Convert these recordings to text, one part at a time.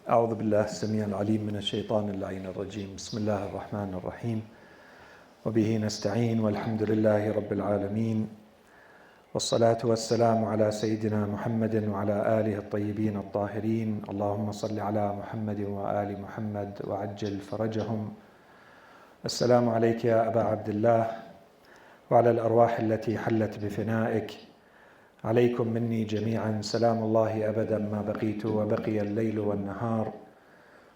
أعوذ بالله السميع العليم من الشيطان اللعين الرجيم. بسم الله الرحمن الرحيم. وبه نستعين والحمد لله رب العالمين. والصلاة والسلام على سيدنا محمد وعلى آله الطيبين الطاهرين. اللهم صل على محمد وآل محمد وعجل فرجهم. السلام عليك يا أبا عبد الله وعلى الأرواح التي حلت بفنائك. عليكم مني جميعا سلام الله أبدا ما بقيت وبقي الليل والنهار،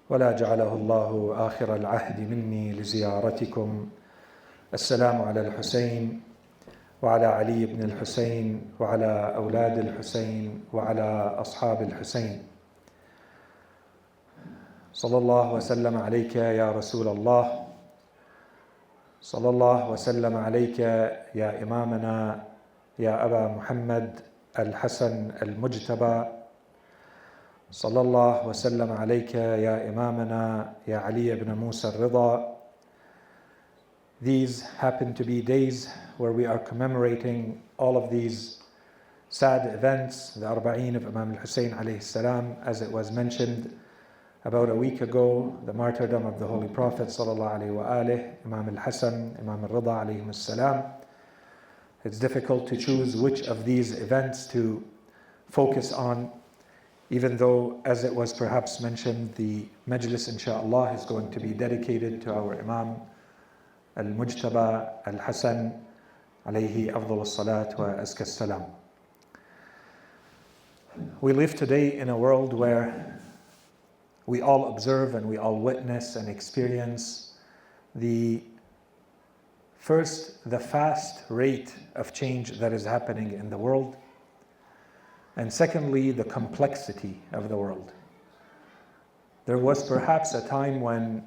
ولا جعله الله آخر العهد مني لزيارتكم. السلام على الحسين وعلى علي بن الحسين وعلى أولاد الحسين وعلى أصحاب الحسين. صلى الله وسلم عليك يا رسول الله. صلى الله وسلم عليك يا إمامنا يا أبا محمد الحسن المجتبى. صلى الله وسلم عليك يا إمامنا يا علي بن موسى الرضا. These happen to be days where we are commemorating all of these sad events, the Arba'een of Imam al-Hussein alayhi salam, as it was mentioned about a week ago, the martyrdom of the Holy Prophet sallallahu alayhi wa alih, Imam al-Hasan, Imam al-Rida alayhim salam. It's difficult to choose which of these events to focus on, even though, as it was perhaps mentioned, the majlis insha'Allah is going to be dedicated to our Imam al-Mujtaba al-Hasan alayhi afdal as-salat wa azka as-salam. We live today in a world where we all observe and we all witness and experience the fast rate of change that is happening in the world, and secondly, the complexity of the world. There was perhaps a time when,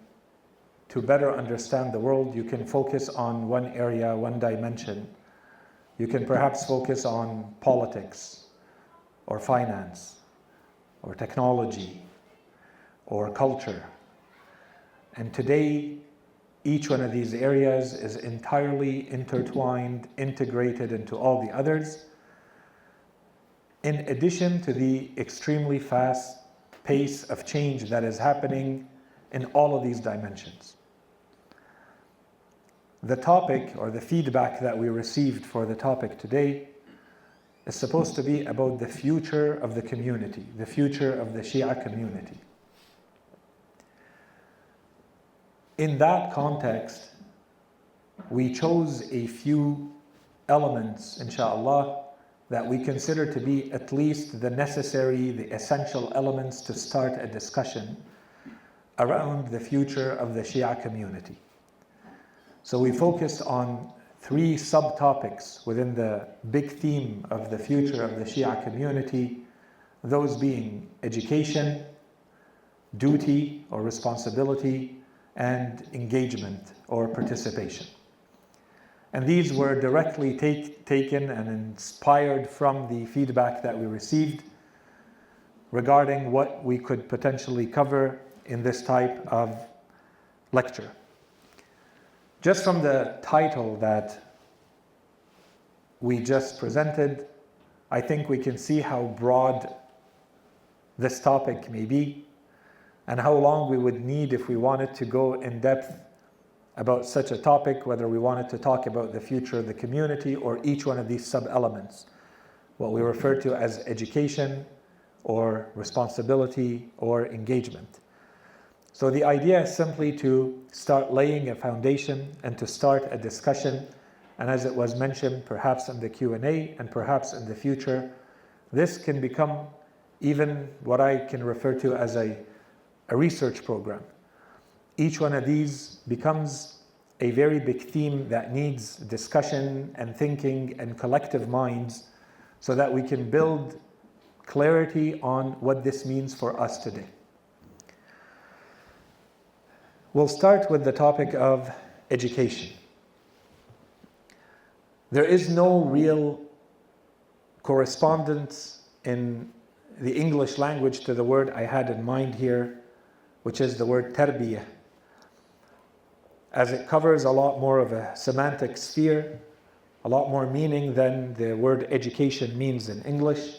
to better understand the world, you can focus on one area, one dimension. You can perhaps focus on politics, or finance, or technology, or culture. And today, each one of these areas is entirely intertwined, integrated into all the others, in addition to the extremely fast pace of change that is happening in all of these dimensions. The topic, or the feedback that we received for the topic today, is supposed to be about the future of the community, the future of the Shia community. In that context, we chose a few elements, insha'Allah, that we consider to be at least the necessary, the essential elements to start a discussion around the future of the Shia community. So we focused on three subtopics within the big theme of the future of the Shia community, those being education, duty or responsibility, and engagement or participation. And these were directly taken and inspired from the feedback that we received regarding what we could potentially cover in this type of lecture. Just from the title that we just presented, I think we can see how broad this topic may be, and how long we would need if we wanted to go in depth about such a topic, whether we wanted to talk about the future of the community or each one of these sub-elements, what we refer to as education or responsibility or engagement. So the idea is simply to start laying a foundation and to start a discussion, and as it was mentioned, perhaps in the Q&A and perhaps in the future, this can become even what I can refer to as a research program. Each one of these becomes a very big theme that needs discussion and thinking and collective minds so that we can build clarity on what this means for us today. We'll start with the topic of education. There is no real correspondence in the English language to the word I had in mind here, which is the word tarbiyah, as it covers a lot more of a semantic sphere, a lot more meaning than the word education means in English.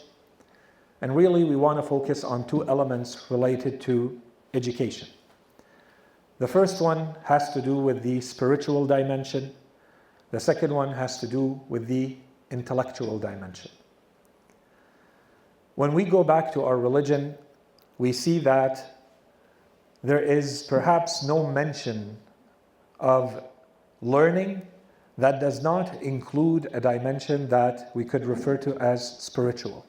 And really, we want to focus on two elements related to education. The first one has to do with the spiritual dimension. The second one has to do with the intellectual dimension. When we go back to our religion, we see that there is perhaps no mention of learning that does not include a dimension that we could refer to as spiritual.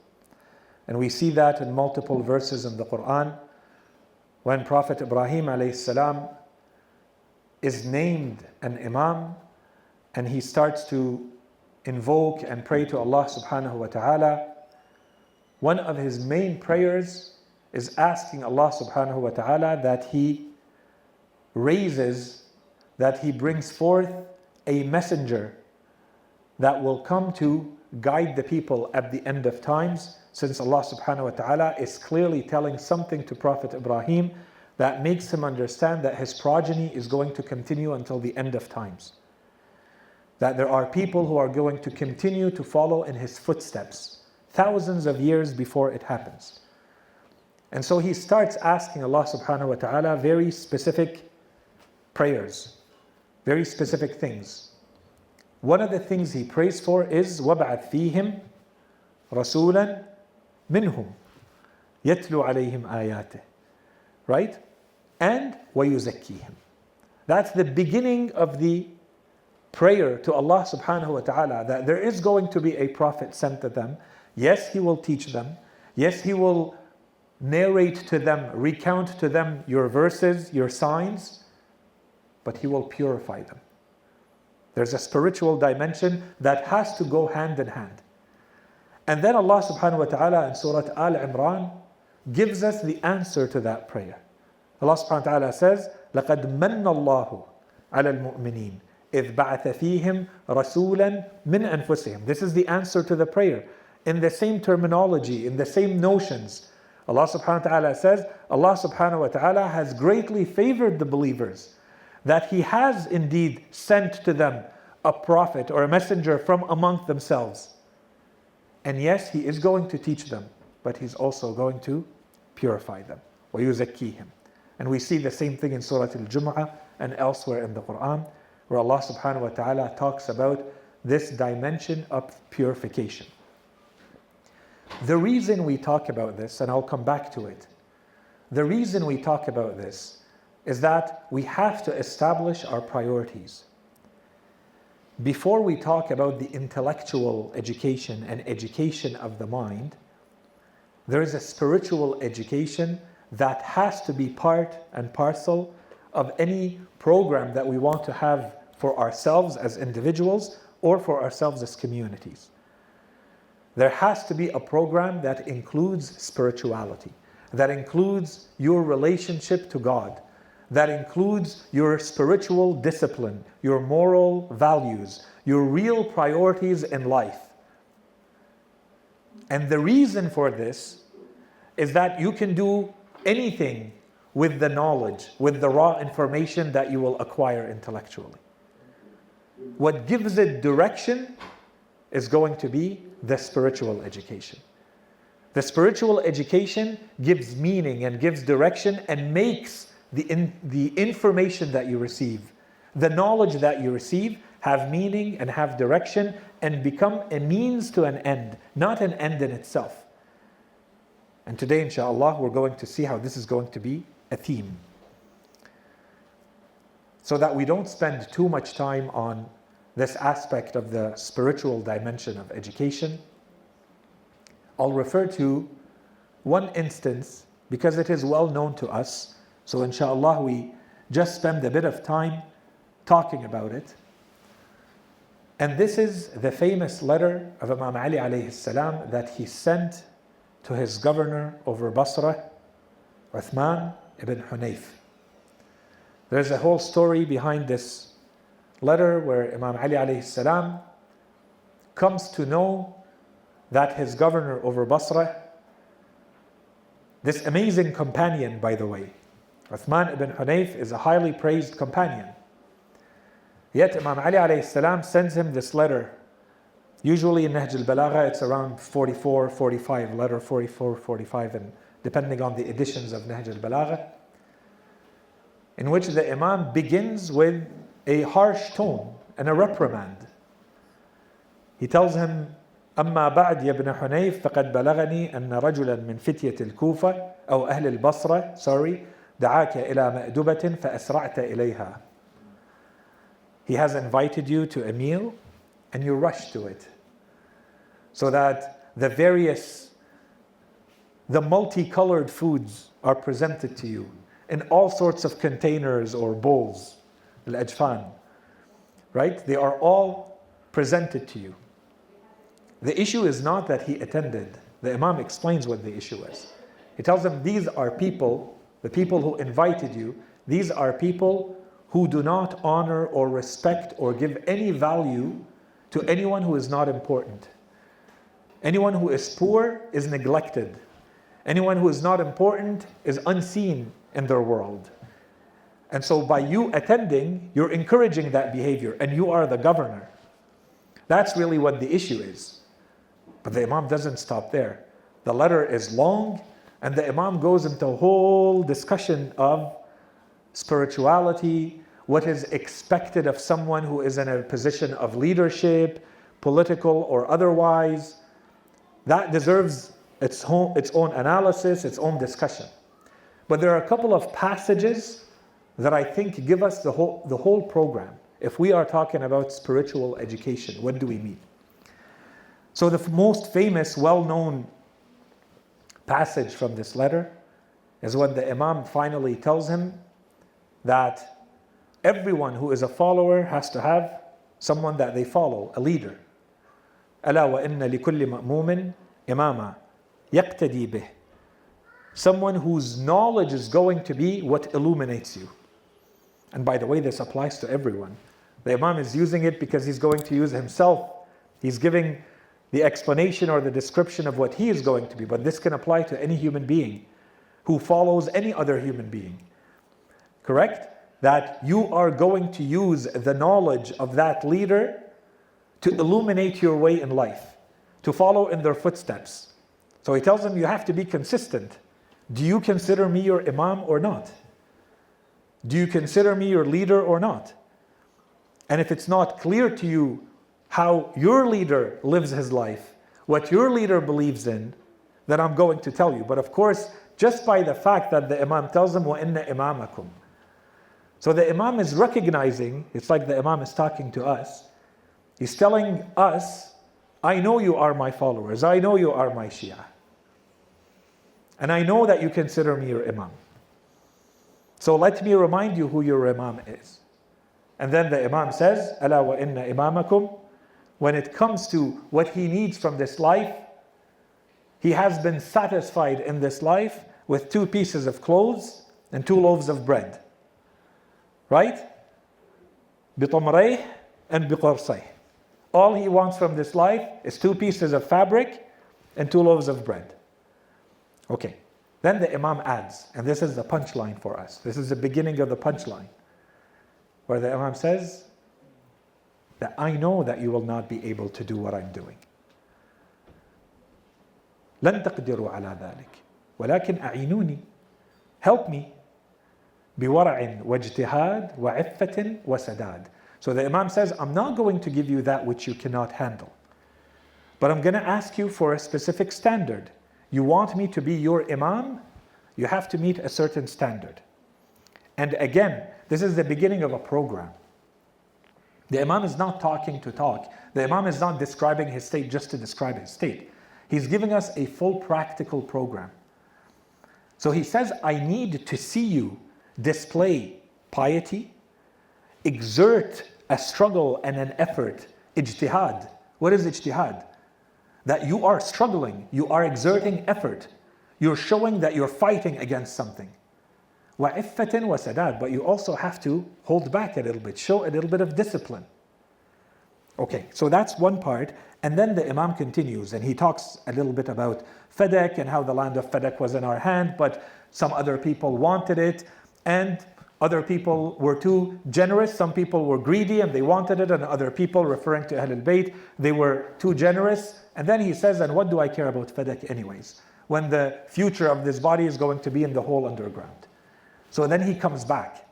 And we see that in multiple verses in the Quran. When Prophet Ibrahim alayhi salam is named an Imam, and he starts to invoke and pray to Allah subhanahu wa ta'ala, one of his main prayers is asking Allah subhanahu wa ta'ala that he brings forth a messenger that will come to guide the people at the end of times, since Allah subhanahu wa ta'ala is clearly telling something to Prophet Ibrahim that makes him understand that his progeny is going to continue until the end of times. That there are people who are going to continue to follow in his footsteps, thousands of years before it happens. And so he starts asking Allah subhanahu wa ta'ala very specific prayers, very specific things. One of the things he prays for is وَابْعَثْ فِيهِمْ رَسُولًا مِنْهُمْ يَتْلُو عَلَيْهِمْ آيَاتِهِ. Right? And وَيُزَكِّيهِمْ. That's the beginning of the prayer to Allah subhanahu wa ta'ala, that there is going to be a prophet sent to them. Yes, he will teach them. Yes, he will narrate to them, recount to them your verses, your signs, but he will purify them. There's a spiritual dimension that has to go hand in hand. And then Allah subhanahu wa ta'ala in Surah Al-Imran gives us the answer to that prayer. Allah subhanahu wa ta'ala says, لَقَدْ مَنَّ اللَّهُ عَلَى الْمُؤْمِنِينَ إِذْ بَعَثَ فِيهِمْ رَسُولًا مِنْ أَنفُسِهِمْ. This is the answer to the prayer. In the same terminology, in the same notions, Allah subhanahu wa ta'ala says, Allah subhanahu wa ta'ala has greatly favored the believers, that He has indeed sent to them a prophet or a messenger from among themselves. And yes, He is going to teach them, but He's also going to purify them. وَيُزَكِّيهِمْ. And we see the same thing in Surah Al-Jumu'ah and elsewhere in the Quran, where Allah subhanahu wa ta'ala talks about this dimension of purification. The reason we talk about this, and I'll come back to it, the reason we talk about this is that we have to establish our priorities. Before we talk about the intellectual education and education of the mind, there is a spiritual education that has to be part and parcel of any program that we want to have for ourselves as individuals or for ourselves as communities. There has to be a program that includes spirituality, that includes your relationship to God, that includes your spiritual discipline, your moral values, your real priorities in life. And the reason for this is that you can do anything with the knowledge, with the raw information that you will acquire intellectually. What gives it direction is going to be the spiritual education. The spiritual education gives meaning and gives direction and makes the information that you receive, the knowledge that you receive, have meaning and have direction and become a means to an end, not an end in itself. And today, inshallah, we're going to see how this is going to be a theme, so that we don't spend too much time on this aspect of the spiritual dimension of education. I'll refer to one instance because it is well known to us. So inshallah, we just spend a bit of time talking about it. And this is the famous letter of Imam Ali alayhi salam that he sent to his governor over Basra, Uthman ibn Hunayf. There's a whole story behind this letter where Imam Ali alayhi salam comes to know that his governor over Basra, this amazing companion, by the way, Uthman ibn Hunayf, is a highly praised companion. Yet Imam Ali alayhi salam sends him this letter Usually in Nahj al-Balagha, it's around 44, 45, letter 44, 45, and depending on the editions of Nahj al-Balagha, in which the Imam begins with a harsh tone and a reprimand. He tells him, أما بعد يا ابن حنيف فقد بلغني أن رجلا من فتية الكوفة أو أهل البصرة دعاك إلى مأدبة فأسرعت إليها. He has invited you to a meal and you rush to it. So that the multicolored foods are presented to you in all sorts of containers or bowls, al-ajfan, right? They are all presented to you. The issue is not that he attended. The Imam explains what the issue is. He tells them, these are people, the people who invited you, these are people who do not honor or respect or give any value to anyone who is not important. Anyone who is poor is neglected. Anyone who is not important is unseen in their world. And so by you attending, you're encouraging that behavior, and you are the governor. That's really what the issue is. But the Imam doesn't stop there. The letter is long, and the Imam goes into a whole discussion of spirituality, what is expected of someone who is in a position of leadership, political or otherwise. That deserves its own analysis, its own discussion. But there are a couple of passages that I think give us the whole program. If we are talking about spiritual education, what do we mean? So the most famous, well-known passage from this letter is when the Imam finally tells him that everyone who is a follower has to have someone that they follow, a leader. ألا وإن لكل مأموم إماما يقتدي به. Someone whose knowledge is going to be what illuminates you. And by the way, this applies to everyone. The Imam is using it because he's going to use himself. He's giving the explanation or the description of what he is going to be. But this can apply to any human being who follows any other human being. Correct? That you are going to use the knowledge of that leader to illuminate your way in life, to follow in their footsteps. So he tells them, you have to be consistent. Do you consider me your Imam or not? Do you consider me your leader or not? And if it's not clear to you how your leader lives his life, what your leader believes in, then I'm going to tell you. But of course, just by the fact that the Imam tells them, وَإِنَّ إِمَامَكُمْ. So the Imam is recognizing, it's like the Imam is talking to us. He's telling us, I know you are my followers. I know you are my Shia. And I know that you consider me your Imam. So let me remind you who your Imam is. And then the Imam says, أَلَا وَإِنَّ إِمَامَكُمْ. When it comes to what he needs from this life, he has been satisfied in this life with 2 pieces of clothes and 2 loaves of bread. Right? بِطَمْرَيْهِ and بِقَرْصَيْهِ. All he wants from this life is 2 pieces of fabric and 2 loaves of bread. Okay. Then the Imam adds, and this is the punchline for us. This is the beginning of the punchline, where the Imam says that I know that you will not be able to do what I'm doing. لن تقدروا على ذلك ولكن أعينوني. Help me. بورع واجتهاد وعفة وسداد. So the Imam says, I'm not going to give you that which you cannot handle. But I'm going to ask you for a specific standard. You want me to be your Imam? You have to meet a certain standard. And again, this is the beginning of a program. The Imam is not talking to talk. The Imam is not describing his state just to describe his state. He's giving us a full practical program. So he says, I need to see you display piety, exert a struggle and an effort, ijtihad. What is ijtihad? That you are struggling, you are exerting effort. You're showing that you're fighting against something. وَعِفَّةٍ وَسَدَادٍ. But you also have to hold back a little bit, show a little bit of discipline. Okay, so that's one part. And then the Imam continues and he talks a little bit about Fadak and how the land of Fadak was in our hand, but some other people wanted it. And Other people were too generous. Some people were greedy and they wanted it. And other people, referring to Ahlulbayt, they were too generous. And then he says, and what do I care about Fadak anyways, when the future of this body is going to be in the whole underground? So then he comes back.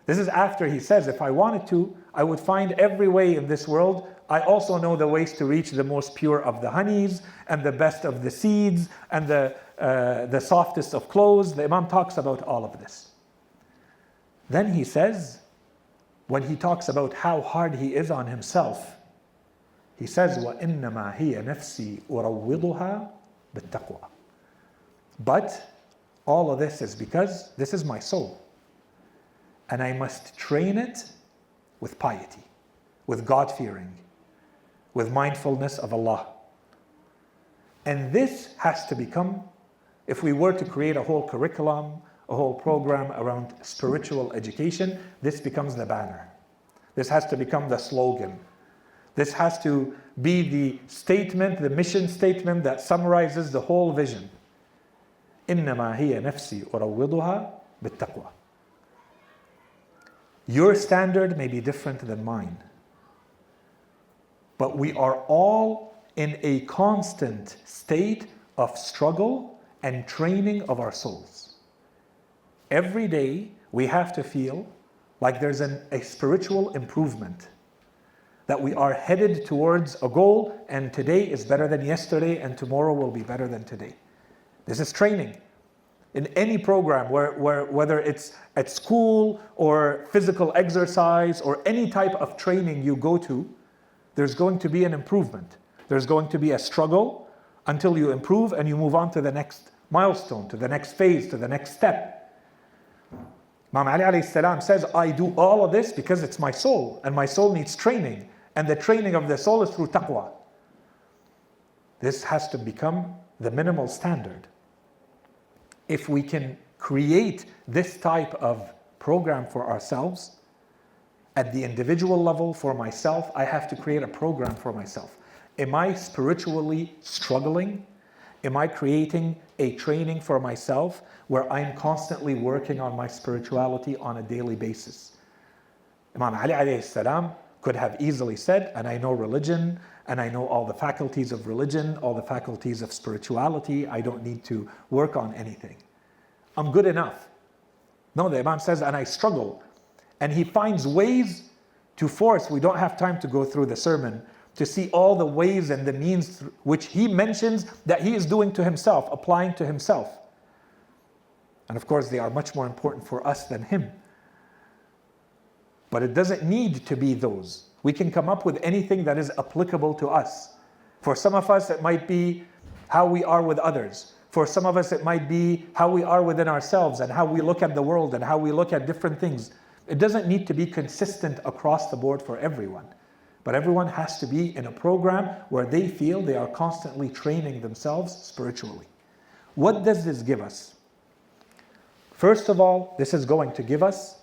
This is after he says, if I wanted to, I would find every way in this world. I also know the ways to reach the most pure of the honeys and the best of the seeds and the softest of clothes. The Imam talks about all of this. Then he says, when he talks about how hard he is on himself, he says, وَإِنَّمَا هِيَ نَفْسِي أُرَوِّضُهَا بِالتَّقْوَى. But all of this is because this is my soul. And I must train it with piety, with God-fearing, with mindfulness of Allah. And this has to become, if we were to create a whole curriculum, a whole program around spiritual education, this becomes the banner. This has to become the slogan. This has to be the statement, the mission statement that summarizes the whole vision. إِنَّمَا هِيَ نَفْسِي أُرَوِّضُهَا بِالتَّقْوَى. Your standard may be different than mine, but we are all in a constant state of struggle and training of our souls. Every day we have to feel like there's a spiritual improvement, that we are headed towards a goal, and today is better than yesterday and tomorrow will be better than today. This is training. In any program, whether it's at school or physical exercise or any type of training you go to, there's going to be an improvement. There's going to be a struggle until you improve and you move on to the next milestone, to the next phase, to the next step. Imam Ali alayhi salam says, I do all of this because it's my soul, and my soul needs training, and the training of the soul is through taqwa. This has to become the minimal standard. If we can create this type of program for ourselves, at the individual level for myself, I have to create a program for myself. Am I spiritually struggling? Am I creating a training for myself where I'm constantly working on my spirituality on a daily basis? Imam Ali alayhi salam could have easily said, and I know religion, and I know all the faculties of religion, all the faculties of spirituality, I don't need to work on anything. I'm good enough. No, the Imam says, and I struggle. And he finds ways to force, we don't have time to go through the sermon, to see all the ways and the means which he mentions that he is doing to himself, applying to himself. And of course, they are much more important for us than him. But it doesn't need to be those. We can come up with anything that is applicable to us. For some of us, it might be how we are with others. For some of us, it might be how we are within ourselves and how we look at the world and how we look at different things. It doesn't need to be consistent across the board for everyone. But everyone has to be in a program where they feel they are constantly training themselves spiritually. What does this give us? First of all, this is going to give us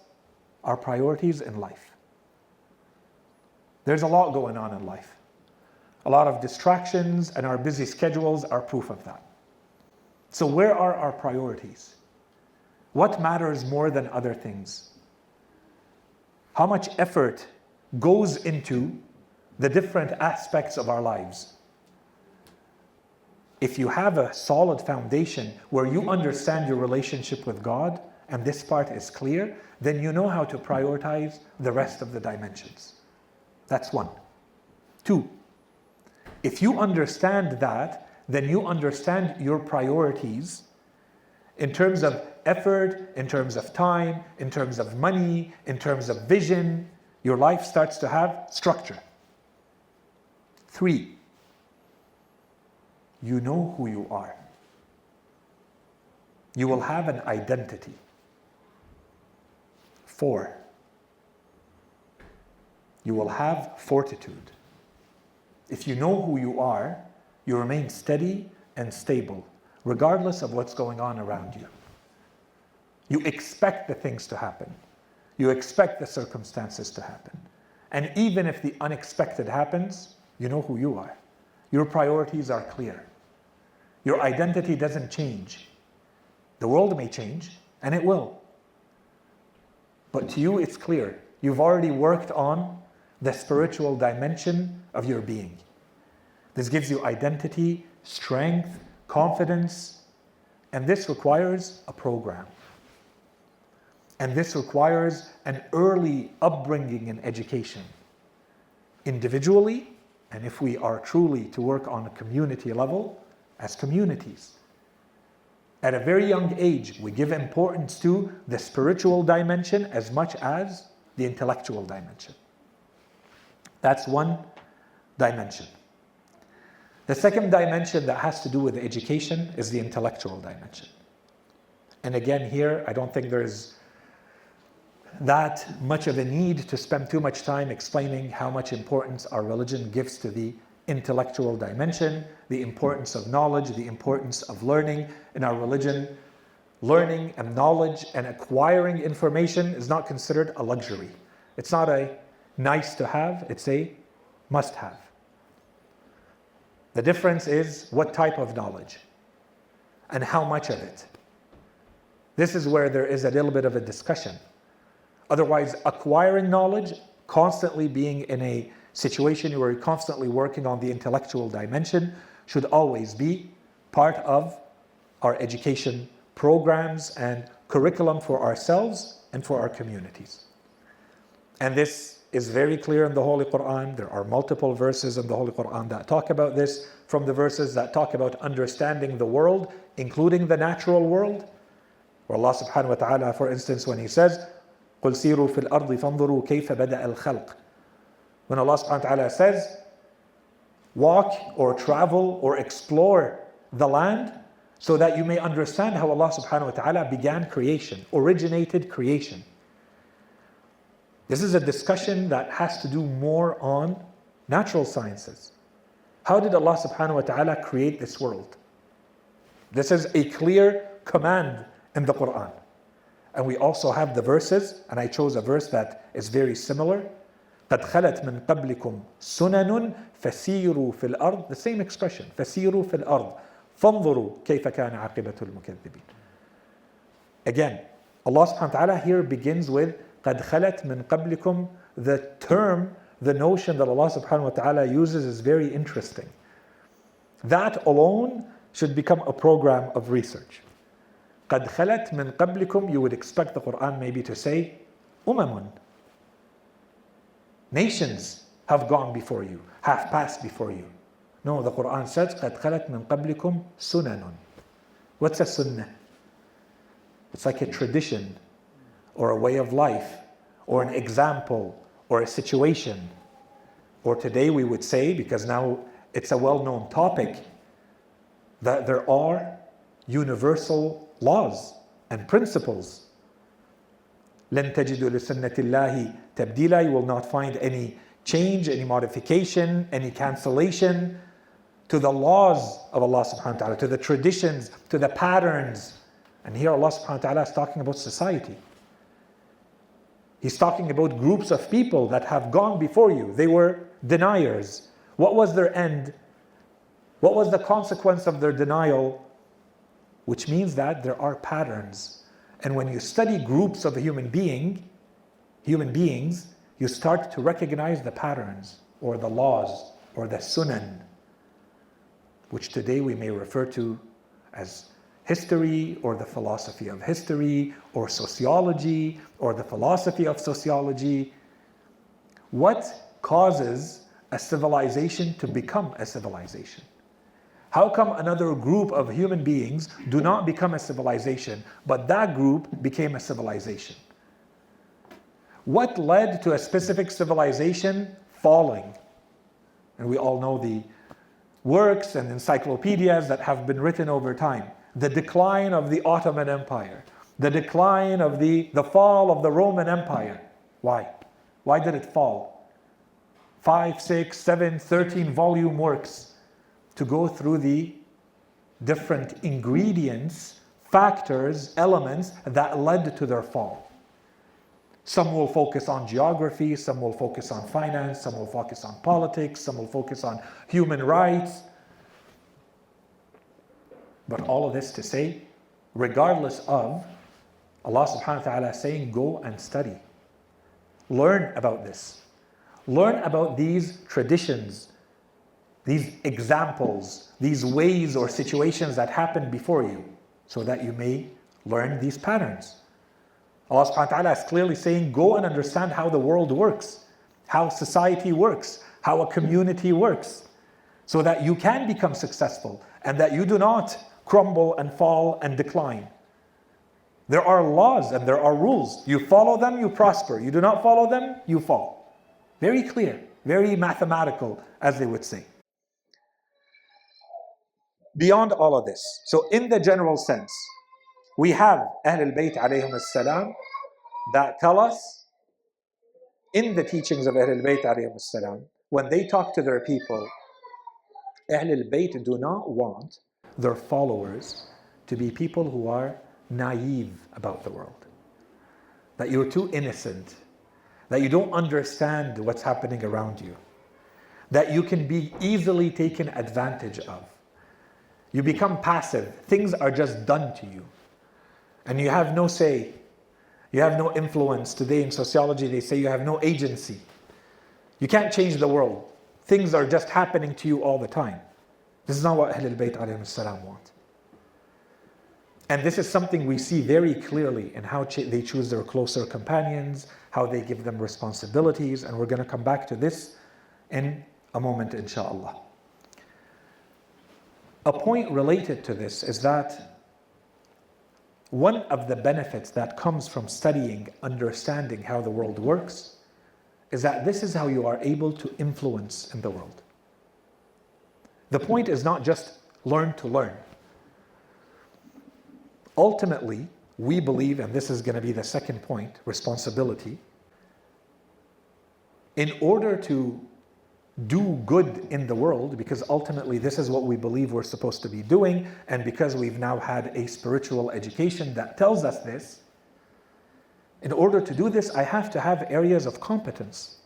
our priorities in life. There's a lot going on in life. A lot of distractions, and our busy schedules are proof of that. So where are our priorities? What matters more than other things? How much effort goes into the different aspects of our lives? If you have a solid foundation where you understand your relationship with God, and this part is clear, then you know how to prioritize the rest of the dimensions. That's one. Two, if you understand that, then you understand your priorities in terms of effort, in terms of time, in terms of money, in terms of vision. Your life starts to have structure. Three, you know who you are. You will have an identity. Four, you will have fortitude. If you know who you are, you remain steady and stable, regardless of what's going on around you. You expect the things to happen. You expect the circumstances to happen. And even if the unexpected happens, you know who you are. Your priorities are clear. Your identity doesn't change. The world may change, and it will. But to you, it's clear. You've already worked on the spiritual dimension of your being. This gives you identity, strength, confidence, and this requires a program. And this requires an early upbringing and education. Individually, and if we are truly to work on a community level, as communities. At a very young age, we give importance to the spiritual dimension as much as the intellectual dimension. That's one dimension. The second dimension that has to do with education is the intellectual dimension. And again, here, I don't think there's that much of a need to spend too much time explaining how much importance our religion gives to the intellectual dimension, the importance of knowledge, the importance of learning. In our religion, learning and knowledge and acquiring information is not considered a luxury. It's not a nice to have, it's a must have. The difference is what type of knowledge and how much of it. This is where there is a little bit of a discussion. Otherwise, acquiring knowledge, constantly being in a situation where you're constantly working on the intellectual dimension, should always be part of our education programs and curriculum for ourselves and for our communities. And this is very clear in the Holy Quran. There are multiple verses in the Holy Quran that talk about this, from the verses that talk about understanding the world, including the natural world, where Allah subhanahu wa ta'ala, for instance, when He says, قُلْ سِيرُوا فِي الْأَرْضِ فَانظُرُوا كَيْفَ بَدَأَ الْخَلْقِ. When Allah subhanahu wa ta'ala says, walk or travel or explore the land so that you may understand how Allah subhanahu wa ta'ala began creation, originated creation. This is a discussion that has to do more on natural sciences. How did Allah subhanahu wa ta'ala create this world? This is a clear command in the Quran. And we also have the verses, and I chose a verse that is very similar. قَدْ خَلَتْ مِنْ قَبْلِكُمْ سُنَنٌ فَسِيرُوا فِي الْأَرْضِ. The same expression, فَسِيرُوا فِي الْأَرْضِ فَانظُرُوا كَيْفَ كَانَ عَاقِبَةُ الْمُكَذِّبِينَ. Again, Allah subhanahu wa ta'ala here begins with قَدْ خَلَتْ مِنْ قَبْلِكُمْ. The term, the notion that Allah subhanahu wa ta'ala uses is very interesting. That alone should become a program of research. قَدْ خَلَتْ مِنْ قَبْلِكُمْ. You would expect the Quran maybe to say أُمَمٌ. Nations have gone before you, have passed before you. No, the Quran says قَدْ خَلَتْ مِنْ قَبْلِكُمْ سُنَنٌ. What's a sunnah? It's like a tradition or a way of life or an example or a situation. Or today we would say, because now it's a well-known topic, that there are universal laws and principles. لَن تَجِدُوا لِسُنَّةِ اللَّهِ تَبْدِيلًا. You will not find any change, any modification, any cancellation to the laws of Allah subhanahu wa ta'ala, to the traditions, to the patterns. And here Allah subhanahu wa ta'ala is talking about society. He's talking about groups of people that have gone before you. They were deniers. What was their end? What was the consequence of their denial? Which means that there are patterns. And when you study groups of human beings, you start to recognize the patterns or the laws or the sunan, which today we may refer to as history or the philosophy of history or sociology or the philosophy of sociology. What causes a civilization to become a civilization? How come another group of human beings do not become a civilization, but that group became a civilization? What led to a specific civilization falling? And we all know the works and encyclopedias that have been written over time. The decline of the Ottoman Empire, the decline of the fall of the Roman Empire. Why? Why did it fall? 5, 6, 7, 13 volume works to go through the different ingredients, factors, elements that led to their fall. Some will focus on geography, some will focus on finance, some will focus on politics, some will focus on human rights. But all of this to say, regardless of Allah subhanahu wa ta'ala is saying, go and study. Learn about this. Learn about these traditions, these examples, these ways or situations that happened before you, so that you may learn these patterns. Allah subhanahu wa ta'ala is clearly saying, go and understand how the world works, how society works, how a community works, so that you can become successful and that you do not crumble and fall and decline. There are laws and there are rules. You follow them, you prosper. You do not follow them, you fall. Very clear, very mathematical, as they would say. Beyond all of this, so in the general sense, we have Ahlulbayt alayhim as-salam that tell us in the teachings of Ahlulbayt alayhim as-salam, when they talk to their people, Ahlulbayt do not want their followers to be people who are naive about the world. That you're too innocent, that you don't understand what's happening around you, that you can be easily taken advantage of. You become passive. Things are just done to you. And you have no say. You have no influence. Today in sociology they say you have no agency. You can't change the world. Things are just happening to you all the time. This is not what Ahlulbayt alayhim salam want. And this is something we see very clearly in how they choose their closer companions, how they give them responsibilities, and we're going to come back to this in a moment, inshallah. A point related to this is that one of the benefits that comes from studying, understanding how the world works, is that this is how you are able to influence in the world. The point is not just learn to learn. Ultimately, we believe, and this is going to be the second point, responsibility. In order to do good in the world, because ultimately this is what we believe we're supposed to be doing, and because we've now had a spiritual education that tells us this, in order to do this, I have to have areas of competence.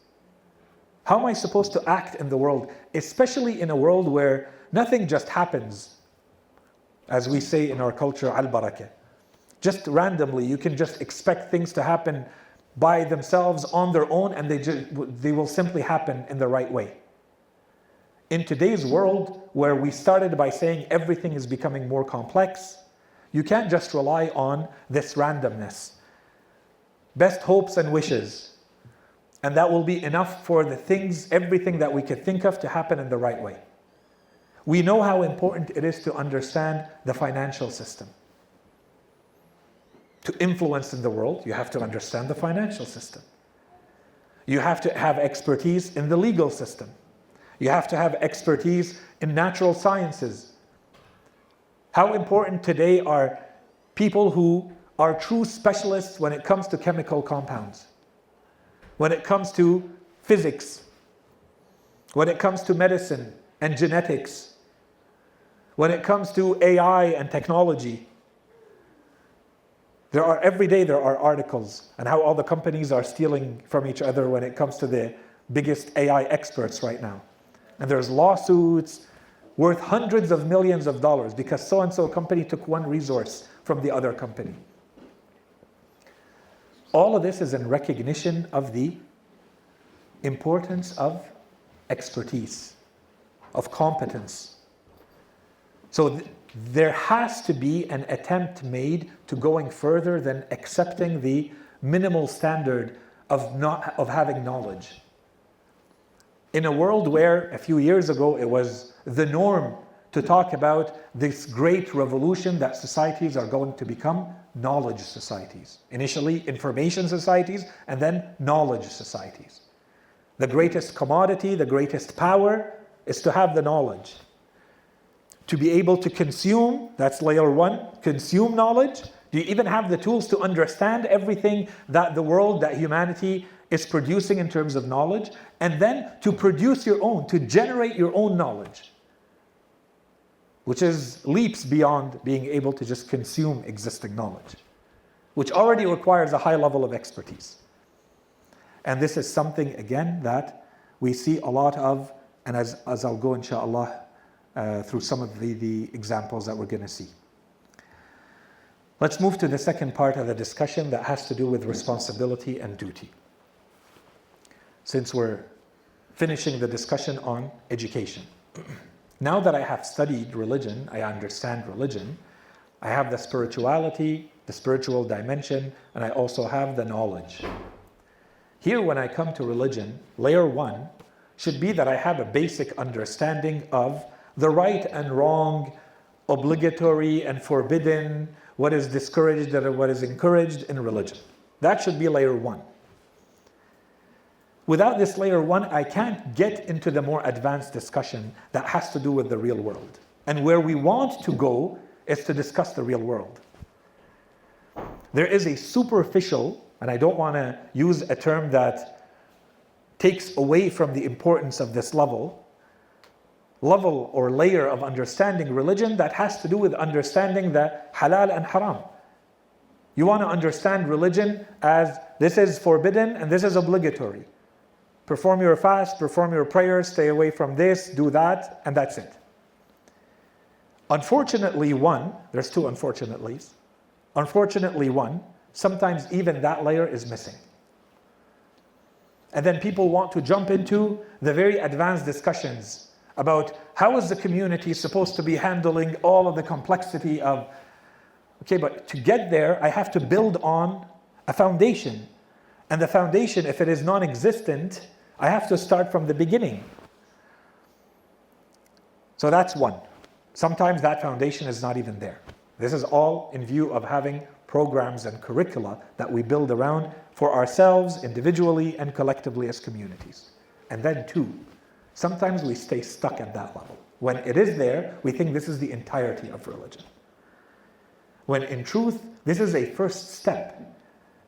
How am I supposed to act in the world, especially in a world where nothing just happens, as we say in our culture, al-barakah. Just randomly, you can just expect things to happen by themselves on their own, and they will simply happen in the right way. In today's world, where we started by saying everything is becoming more complex, you can't just rely on this randomness. Best hopes and wishes. And that will be enough for the things, everything that we could think of to happen in the right way. We know how important it is to understand the financial system. To influence in the world, you have to understand the financial system. You have to have expertise in the legal system. You have to have expertise in natural sciences. How important today are people who are true specialists when it comes to chemical compounds, when it comes to physics, when it comes to medicine and genetics, when it comes to AI and technology. Every day there are articles on how all the companies are stealing from each other when it comes to the biggest AI experts right now. And there's lawsuits worth hundreds of millions of dollars because so-and-so company took one resource from the other company. All of this is in recognition of the importance of expertise, of competence. So there has to be an attempt made to going further than accepting the minimal standard of having knowledge. In a world where a few years ago it was the norm to talk about this great revolution that societies are going to become knowledge societies. Initially information societies, and then knowledge societies. The greatest commodity, the greatest power is to have the knowledge. To be able to consume, that's layer one, consume knowledge. Do you even have the tools to understand everything that the world, that humanity is producing in terms of knowledge? And then to produce your own, to generate your own knowledge, which is leaps beyond being able to just consume existing knowledge, which already requires a high level of expertise. And this is something, again, that we see a lot of, and as I'll go, inshallah, through some of the examples that we're going to see. Let's move to the second part of the discussion that has to do with responsibility and duty. Since we're finishing the discussion on education. Now that I have studied religion, I understand religion, I have the spirituality, the spiritual dimension, and I also have the knowledge. Here, when I come to religion, layer one should be that I have a basic understanding of the right and wrong, obligatory and forbidden, what is discouraged and what is encouraged in religion. That should be layer one. Without this layer one, I can't get into the more advanced discussion that has to do with the real world. And where we want to go is to discuss the real world. There is a superficial, and I don't want to use a term that takes away from the importance of this level or layer of understanding religion that has to do with understanding the halal and haram. You want to understand religion as this is forbidden and this is obligatory. Perform your fast, perform your prayers, stay away from this, do that, and that's it. Unfortunately, there's two unfortunately's. Unfortunately, sometimes even that layer is missing. And then people want to jump into the very advanced discussions about how is the community supposed to be handling all of the complexity of, okay, but to get there, I have to build on a foundation. And the foundation, if it is non-existent, I have to start from the beginning. So that's one. Sometimes that foundation is not even there. This is all in view of having programs and curricula that we build around for ourselves individually and collectively as communities. And then two, sometimes we stay stuck at that level. When it is there, we think this is the entirety of religion. When in truth, this is a first step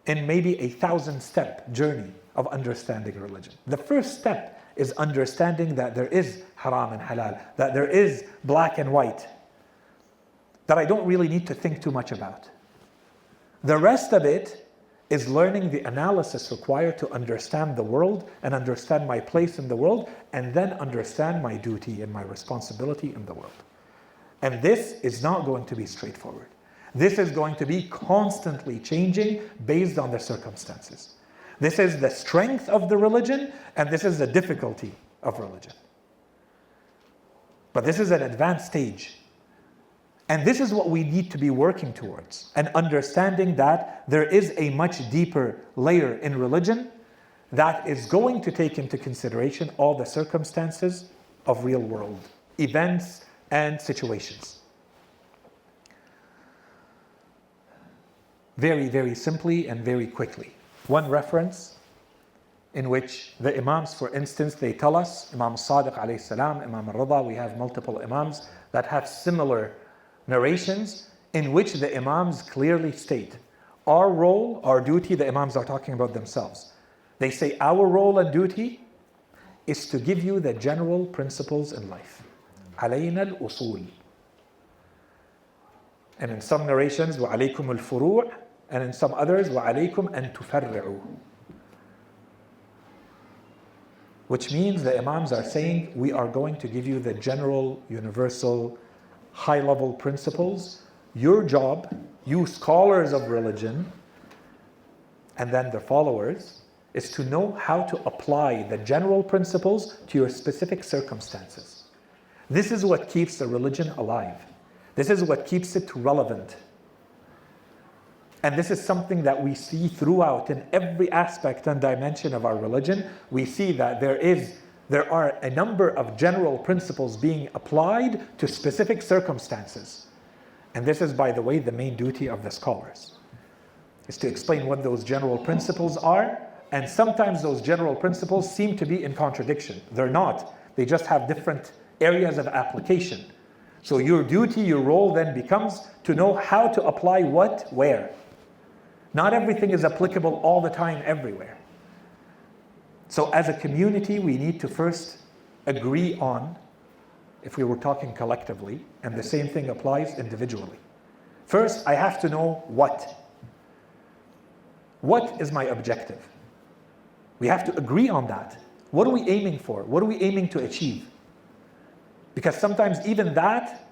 in maybe a 1,000-step journey of understanding religion. The first step is understanding that there is haram and halal, that there is black and white, that I don't really need to think too much about. The rest of it is learning the analysis required to understand the world and understand my place in the world, and then understand my duty and my responsibility in the world. And this is not going to be straightforward. This is going to be constantly changing based on the circumstances. This is the strength of the religion, and this is the difficulty of religion. But this is an advanced stage. And this is what we need to be working towards, and understanding that there is a much deeper layer in religion that is going to take into consideration all the circumstances of real world events and situations. Very, very simply and very quickly. One reference in which the Imams, for instance, they tell us, Imam Sadiq alayhi salam, Imam al-Rida, we have multiple Imams that have similar narrations in which the Imams clearly state our role, our duty. The Imams are talking about themselves. They say our role and duty is to give you the general principles in life. علينا الأصول. And in some narrations, وعليكم الفروع, and in some others, وعليكم أن تفرعوا. Which means the Imams are saying, we are going to give you the general, universal, high-level principles. Your job, you scholars of religion, and then the followers, is to know how to apply the general principles to your specific circumstances. This is what keeps the religion alive. This is what keeps it relevant. And this is something that we see throughout in every aspect and dimension of our religion. We see that there are a number of general principles being applied to specific circumstances. And this is, by the way, the main duty of the scholars, is to explain what those general principles are. And sometimes those general principles seem to be in contradiction. They're not. They just have different areas of application. So your duty, your role then becomes to know how to apply what, where. Not everything is applicable all the time, everywhere. So as a community, we need to first agree on, if we were talking collectively, and the same thing applies individually. First, I have to know what. What is my objective? We have to agree on that. What are we aiming for? What are we aiming to achieve? Because sometimes even that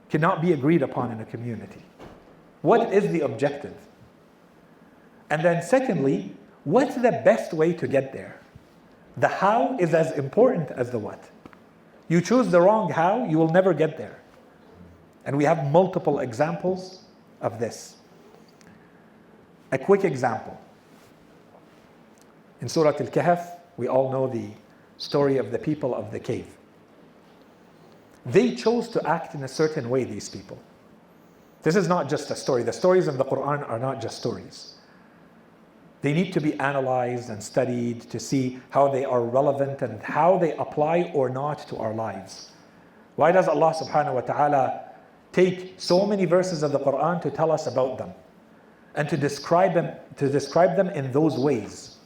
cannot be agreed upon in a community. What is the objective? And then secondly, what's the best way to get there? The how is as important as the what. You choose the wrong how, you will never get there. And we have multiple examples of this. A quick example. In Surah Al-Kahf, we all know the story of the people of the cave. They chose to act in a certain way, these people. This is not just a story. The stories in the Quran are not just stories. They need to be analyzed and studied to see how they are relevant and how they apply or not to our lives. Why does Allah subhanahu wa ta'ala take so many verses of the Quran to tell us about them and to describe them in those ways?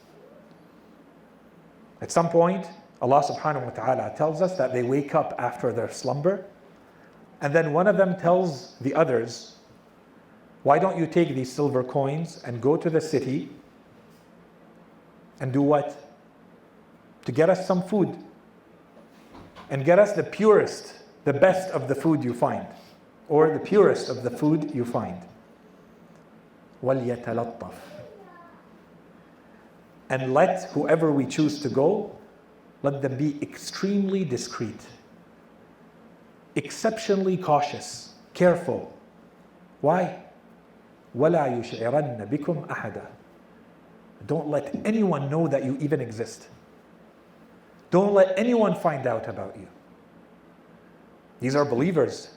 At some point, Allah subhanahu wa ta'ala tells us that they wake up after their slumber, and then one of them tells the others, why don't you take these silver coins and go to the city and do what? To get us some food. And get us the purest, the best of the food you find. Or the purest of the food you find. وَلْيَتَلَطَّفْ. And let whoever we choose to go, let them be extremely discreet. Exceptionally cautious, careful. Why? وَلَا يُشْعِرَنَّ بِكُمْ أَحَدًا. Don't let anyone know that you even exist. Don't let anyone find out about you. These are believers.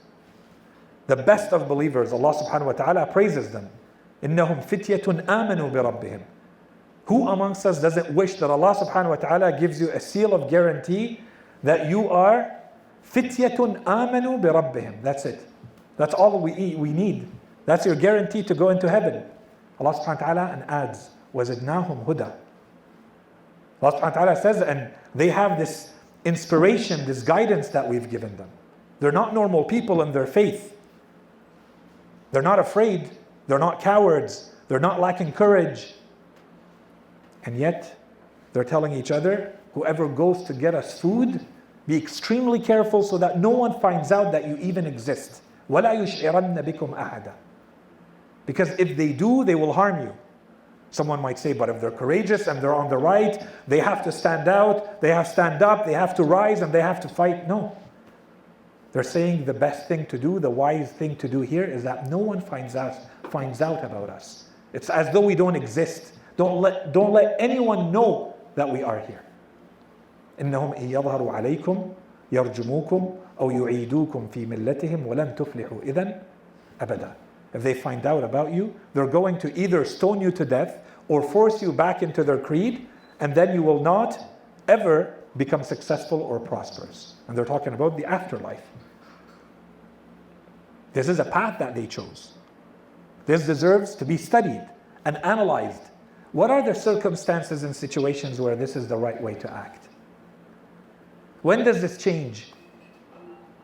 The best of believers, Allah subhanahu wa ta'ala praises them. إِنَّهُمْ فِتْيَةٌ آمَنُوا بِرَبِّهِمْ. Who amongst us doesn't wish that Allah subhanahu wa ta'ala gives you a seal of guarantee that you are فِتْيَةٌ آمَنُوا بِرَبِّهِمْ. That's it. That's all we need. That's your guarantee to go into heaven. Allah subhanahu wa ta'ala and adds, وَزِدْنَاهُمْ هُدًى. Allah subhanahu wa ta'ala says, and they have this inspiration, this guidance that we've given them. They're not normal people in their faith. They're not afraid. They're not cowards. They're not lacking courage. And yet, they're telling each other, whoever goes to get us food, be extremely careful so that no one finds out that you even exist. وَلَا يُشْعِرَنَّ بِكُمْ أَحَدًا. Because if they do, they will harm you. Someone might say, but if they're courageous and they're on the right, they have to stand out, they have to stand up, they have to rise and they have to fight. No. They're saying the best thing to do, the wise thing to do here is that no one finds out about us. It's as though we don't exist. Don't let anyone know that we are here. إنهم إن يظهروا عليكم يرجموكم أو يعيدوكم في ملتهم ولن تفلحوا إذن أبدا. If they find out about you, they're going to either stone you to death or force you back into their creed, and then you will not ever become successful or prosperous. And they're talking about the afterlife. This is a path that they chose. This deserves to be studied and analyzed. What are the circumstances and situations where this is the right way to act? When does this change?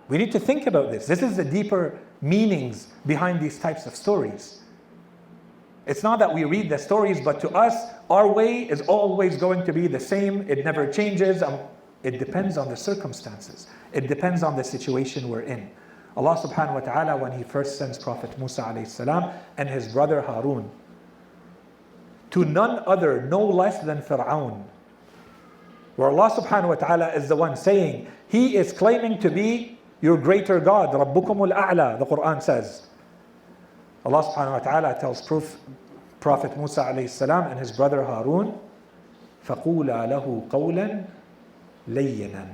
We need to think about this. This is the deeper meanings behind these types of stories. It's not that we read the stories, but to us, our way is always going to be the same. It never changes. It depends on the circumstances. It depends on the situation we're in. Allah subhanahu wa ta'ala, when He first sends Prophet Musa alayhi salam and his brother Harun to none other, no less than Fir'aun, where Allah subhanahu wa ta'ala is the one saying, He is claiming to be your greater God, Rabbukumul A'la, the Quran says. Allah subhanahu wa ta'ala tells Prophet Musa alayhi salam and his brother Harun, فَقُولَا لَهُ قَوْلًا لَيِّنًا.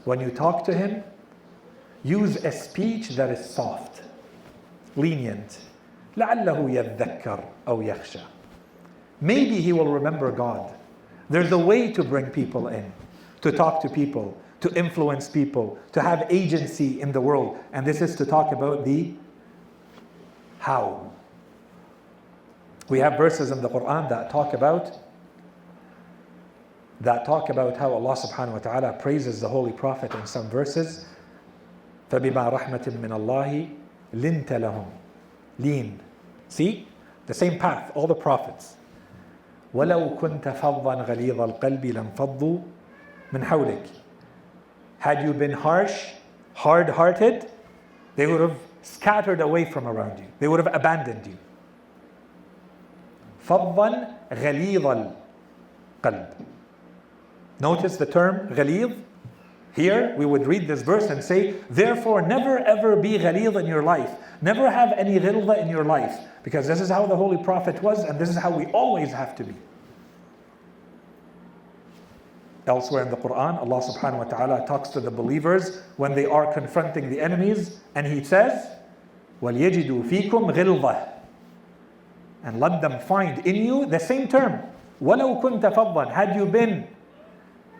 When you talk to him, use a speech that is soft, lenient. لَعَلَّهُ يَذَّكَّرْ أَوْ يَخْشَى. Maybe he will remember God. There's a way to bring people in, to talk to people, to influence people, to have agency in the world. And this is to talk about the how. We have verses in the Quran that talk about how Allah subhanahu wa ta'ala praises the Holy Prophet in some verses. فَبِمَا رَحْمَةٍ مِّنَ اللَّهِ لِنْتَ لَهُمْ. Lean. See? The same path, all the prophets. وَلَوْ كُنْتَ فَضًّا غَلِيظَ الْقَلْبِ لَانْفَضُّوا مِنْ حَوْلِكَ. Had you been harsh, hard-hearted, they would have scattered away from around you. They would have abandoned you. فَضًّا غَلِيظَ الْقَلْبِ. Notice the term غَلِيظ. Here we would read this verse and say, therefore never ever be غَلِيظ in your life. Never have any ghilza in your life. Because this is how the Holy Prophet was, and this is how we always have to be. Elsewhere in the Quran, Allah subhanahu wa ta'ala talks to the believers when they are confronting the enemies, and He says, وَلْيَجِدُوا فِيكُمْ غِلْظَةً. And let them find in you the same term. وَلَوْ كُنْتَ فَضًّا. Had you been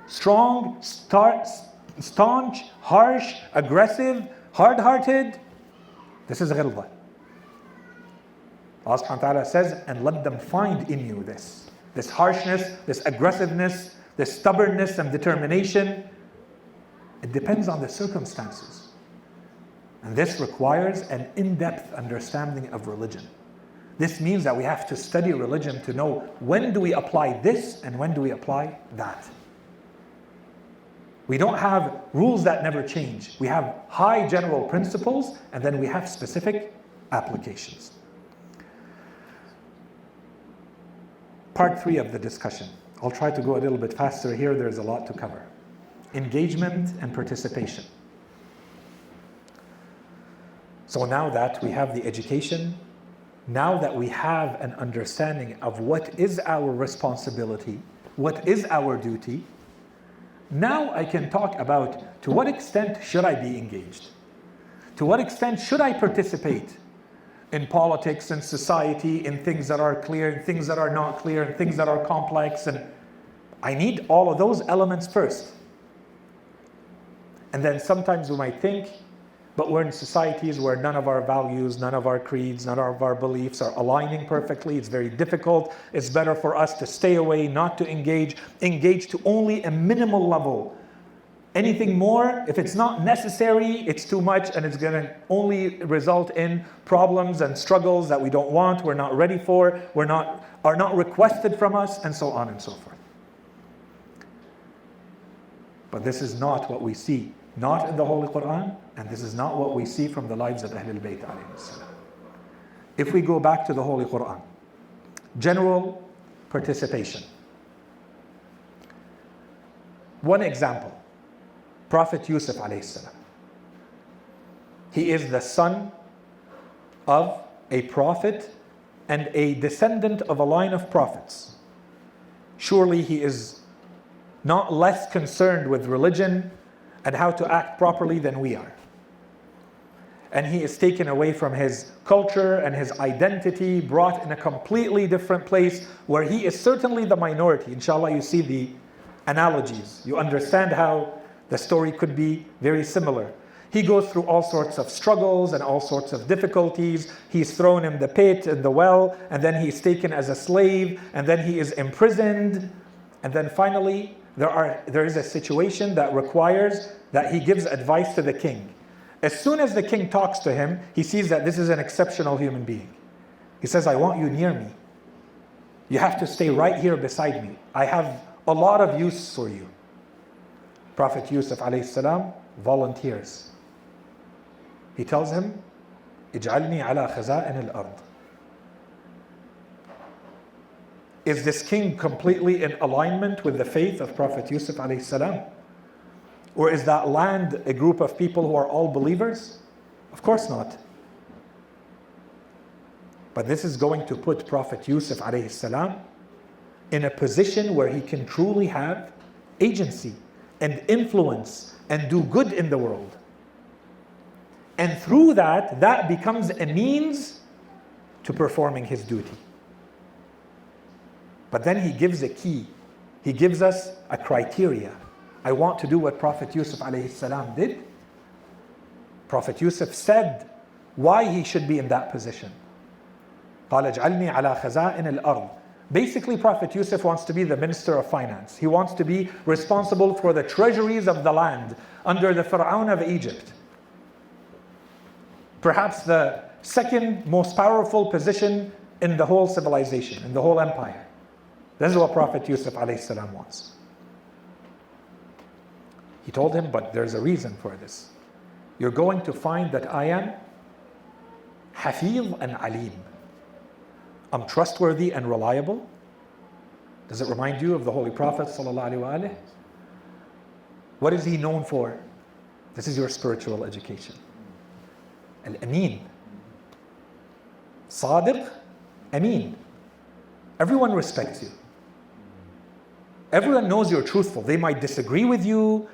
strong, staunch, harsh, aggressive, hard-hearted, this is ghilza. Allah subhanahu wa ta'ala says, and let them find in you this harshness, this aggressiveness, this stubbornness and determination. It depends on the circumstances. And this requires an in-depth understanding of religion. This means that we have to study religion to know when do we apply this and when do we apply that. We don't have rules that never change. We have high general principles and then we have specific applications. Part 3 of the discussion. I'll try to go a little bit faster here. There's a lot to cover. Engagement and participation. So now that we have the education, now that we have an understanding of what is our responsibility, what is our duty, now I can talk about to what extent should I be engaged? To what extent should I participate in politics and society, in things that are clear, in things that are not clear, in things that are complex? And I need all of those elements first. And then sometimes we might think, but we're in societies where none of our values, none of our creeds, none of our beliefs are aligning perfectly. It's very difficult. It's better for us to stay away, not to engage to only a minimal level. Anything more, if it's not necessary, it's too much and it's going to only result in problems and struggles that we don't want, we're not ready for, are not requested from us, and so on and so forth. But this is not what we see, not in the Holy Quran, and this is not what we see from the lives of Ahlulbayt alayhi salam. If we go back to the Holy Quran, general participation. One example. Prophet Yusuf alayhi salam. He is the son of a prophet and a descendant of a line of prophets. Surely he is not less concerned with religion and how to act properly than we are. And he is taken away from his culture and his identity, brought in a completely different place where he is certainly the minority. Inshallah, you see the analogies. You understand how the story could be very similar. He goes through all sorts of struggles and all sorts of difficulties. He's thrown in the pit, in the well, and then he's taken as a slave, and then he is imprisoned. And then finally, there is a situation that requires that he gives advice to the king. As soon as the king talks to him, he sees that this is an exceptional human being. He says, I want you near me. You have to stay right here beside me. I have a lot of use for you. Prophet Yusuf alayhi salam volunteers. He tells him, اجعلني على خزائن الأرض. Is this king completely in alignment with the faith of Prophet Yusuf alayhi salam? Or is that land a group of people who are all believers? Of course not. But this is going to put Prophet Yusuf alayhi salam in a position where he can truly have agency and influence and do good in the world. And through that becomes a means to performing his duty. But then he gives a key. He gives us a criteria. I want to do what Prophet Yusuf alayhi salam did. Prophet Yusuf said why he should be in that position. قال اجعلني على خزائن الأرض. Basically, Prophet Yusuf wants to be the Minister of Finance. He wants to be responsible for the treasuries of the land under the Pharaoh of Egypt. Perhaps the second most powerful position in the whole civilization, in the whole empire. This is what Prophet Yusuf alayhi salam wants. He told him, but there's a reason for this. You're going to find that I am Hafiz and Alim. I'm trustworthy and reliable. Does it remind you of the Holy Prophet ﷺ? What is he known for? This is your spiritual education. Al-Amin. Sadiq, Amin. Everyone respects you. Everyone knows you're truthful. They might disagree with you.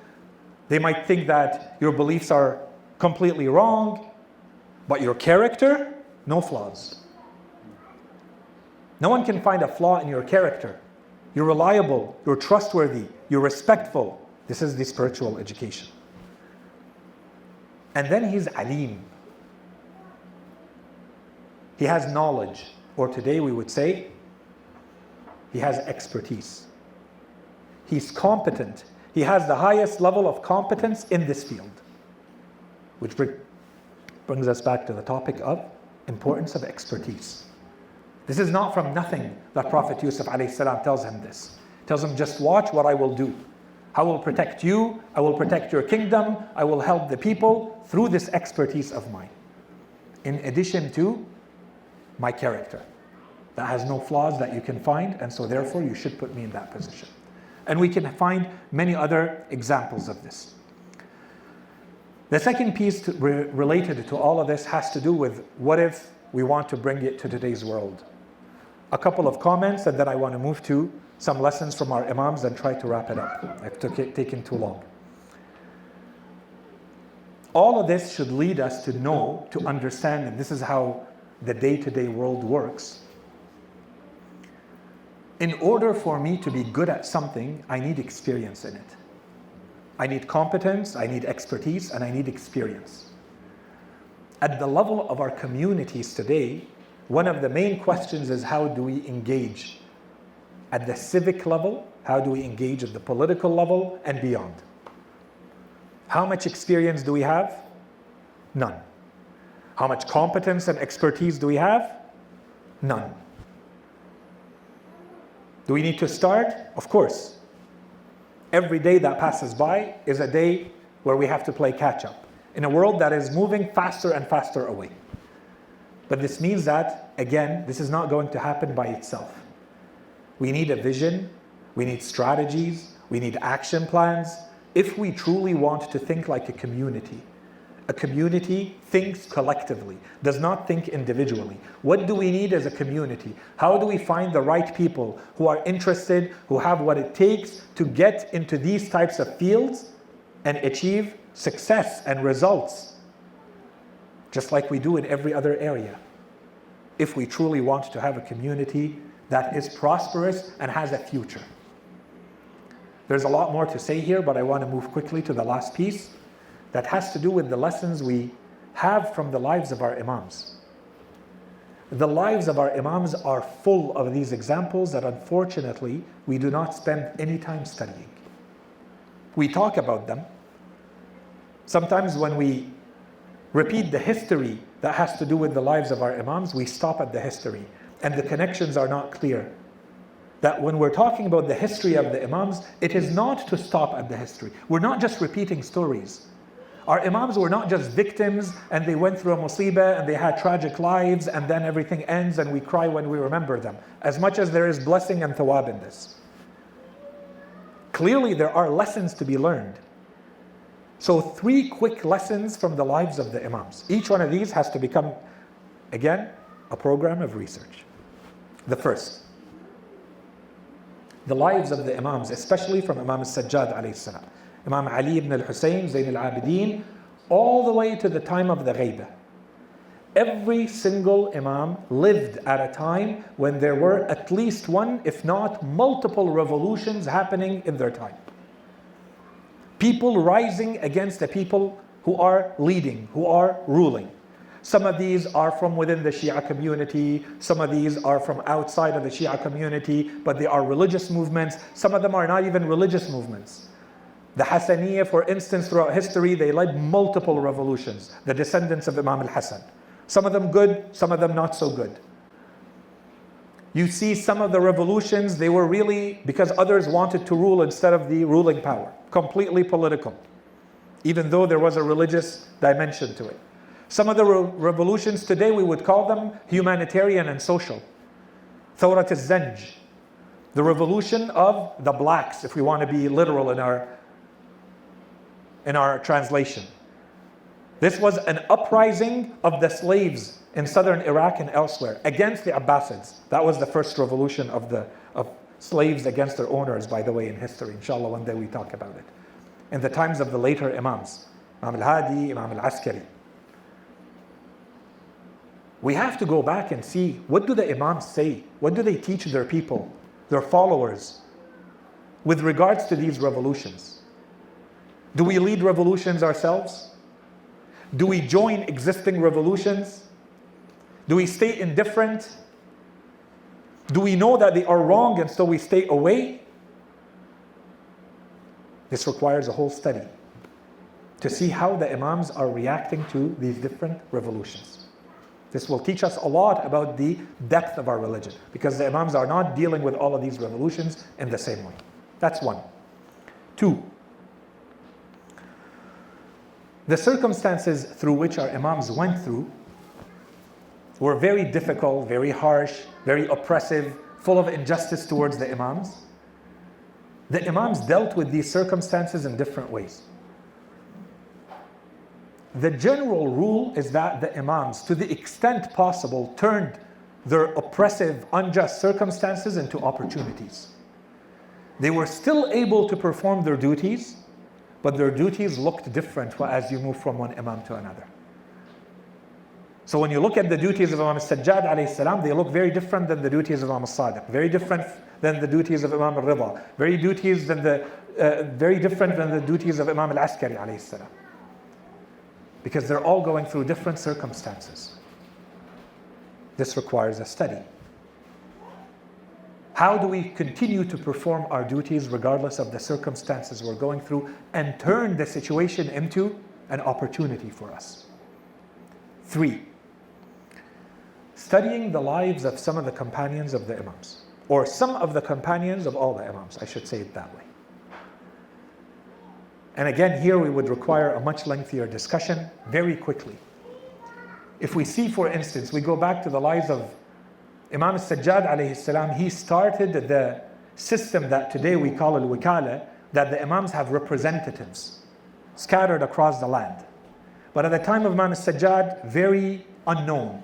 They might think that your beliefs are completely wrong. But your character, no flaws. No one can find a flaw in your character. You're reliable, you're trustworthy, you're respectful. This is the spiritual education. And then he's Alim. He has knowledge, or today we would say, he has expertise. He's competent. He has the highest level of competence in this field. Which brings us back to the topic of importance of expertise. This is not from nothing that Prophet Yusuf ﷺ tells him this. He tells him, just watch what I will do. I will protect you, I will protect your kingdom, I will help the people through this expertise of mine. In addition to my character, that has no flaws that you can find, and so therefore you should put me in that position. And we can find many other examples of this. The second piece related to all of this has to do with what if we want to bring it to today's world. A couple of comments, and then I want to move to some lessons from our Imams and try to wrap it up. I've taken too long. All of this should lead us to know, to understand, and this is how the day-to-day world works. In order for me to be good at something, I need experience in it. I need competence, I need expertise, and I need experience. At the level of our communities today, one of the main questions is how do we engage at the civic level, how do we engage at the political level, and beyond. How much experience do we have? None. How much competence and expertise do we have? None. Do we need to start? Of course. Every day that passes by is a day where we have to play catch up in a world that is moving faster and faster away. But this means that, again, this is not going to happen by itself. We need a vision, we need strategies, we need action plans. If we truly want to think like a community thinks collectively, does not think individually. What do we need as a community? How do we find the right people who are interested, who have what it takes to get into these types of fields and achieve success and results, just like we do in every other area? If we truly want to have a community that is prosperous and has a future. There's a lot more to say here, but I want to move quickly to the last piece that has to do with the lessons we have from the lives of our Imams. The lives of our Imams are full of these examples that unfortunately we do not spend any time studying. We talk about them. Sometimes when we repeat the history that has to do with the lives of our Imams, we stop at the history and the connections are not clear. That when we're talking about the history of the Imams, it is not to stop at the history. We're not just repeating stories. Our Imams were not just victims and they went through a musibah and they had tragic lives and then everything ends and we cry when we remember them. As much as there is blessing and thawab in this. Clearly there are lessons to be learned. So 3 quick lessons from the lives of the Imams. Each one of these has to become, again, a program of research. The first, the lives of the Imams, especially from Imam al-Sajjad alayhi salam. Imam Ali ibn al-Husayn, Zayn al-Abidin, all the way to the time of the Ghaibah. Every single Imam lived at a time when there were at least one, if not multiple revolutions happening in their time. People rising against the people who are leading, who are ruling. Some of these are from within the Shia community, some of these are from outside of the Shia community, but they are religious movements. Some of them are not even religious movements. The Hassaniyya, for instance, throughout history, they led multiple revolutions, the descendants of Imam al-Hassan. Some of them good, some of them not so good. You see some of the revolutions, they were really because others wanted to rule instead of the ruling power. Completely political, even though there was a religious dimension to it. Some of the revolutions today, we would call them humanitarian and social. Thawrat al-Zanj, the revolution of the blacks, if we want to be literal in our translation. This was an uprising of the slaves in southern Iraq and elsewhere against the Abbasids. That was the first revolution of slaves against their owners, by the way, in history. Inshallah, one day we talk about it. In the times of the later Imams, Imam al-Hadi, Imam al-Askari. We have to go back and see, what do the Imams say? What do they teach their people, their followers, with regards to these revolutions? Do we lead revolutions ourselves? Do we join existing revolutions? Do we stay indifferent? Do we know that they are wrong and so we stay away? This requires a whole study to see how the Imams are reacting to these different revolutions. This will teach us a lot about the depth of our religion, because the Imams are not dealing with all of these revolutions in the same way. That's one. Two, the circumstances through which our Imams went through were very difficult, very harsh, very oppressive, full of injustice towards the Imams. The Imams dealt with these circumstances in different ways. The general rule is that the Imams, to the extent possible, turned their oppressive, unjust circumstances into opportunities. They were still able to perform their duties, but their duties looked different as you move from one Imam to another. So when you look at the duties of Imam al-Sajjad alayhi salam, they look very different than the duties of Imam al-Sadiq, very different than the duties of Imam al-Rida, very different than the duties of Imam al-Askari alayhi salam. Because they're all going through different circumstances. This requires a study. How do we continue to perform our duties regardless of the circumstances we're going through and turn the situation into an opportunity for us? 3, studying the lives of some of the companions of the Imams, or some of the companions of all the Imams, I should say it that way. And again, here we would require a much lengthier discussion very quickly. If we see, for instance, we go back to the lives of Imam al-Sajjad alayhi salam, he started the system that today we call al-Wikala, that the Imams have representatives scattered across the land. But at the time of Imam al-Sajjad, very unknown.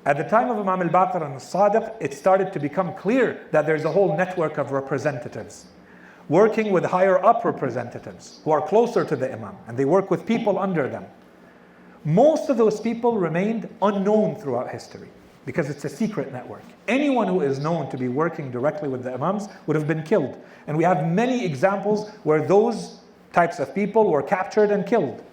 At the time of Imam al-Baqir and al-Sadiq, it started to become clear that there's a whole network of representatives working with higher up representatives who are closer to the Imam, and they work with people under them. Most of those people remained unknown throughout history because it's a secret network. Anyone who is known to be working directly with the Imams would have been killed. And we have many examples where those types of people were captured and killed.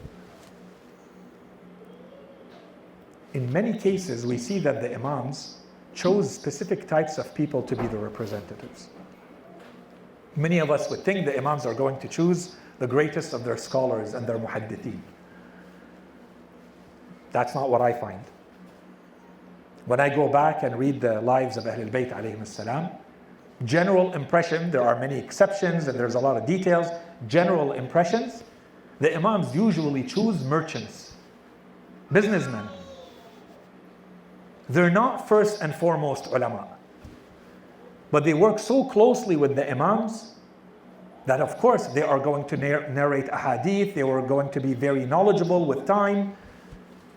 In many cases, we see that the Imams chose specific types of people to be the representatives. Many of us would think the Imams are going to choose the greatest of their scholars and their muhaddithin. That's not what I find. When I go back and read the lives of Ahlulbayt alayhim salam, general impression, there are many exceptions and there's a lot of details, general impressions, the Imams usually choose merchants, businessmen. They're not first and foremost ulama. But they work so closely with the Imams that of course they are going to narrate a hadith, they were going to be very knowledgeable with time.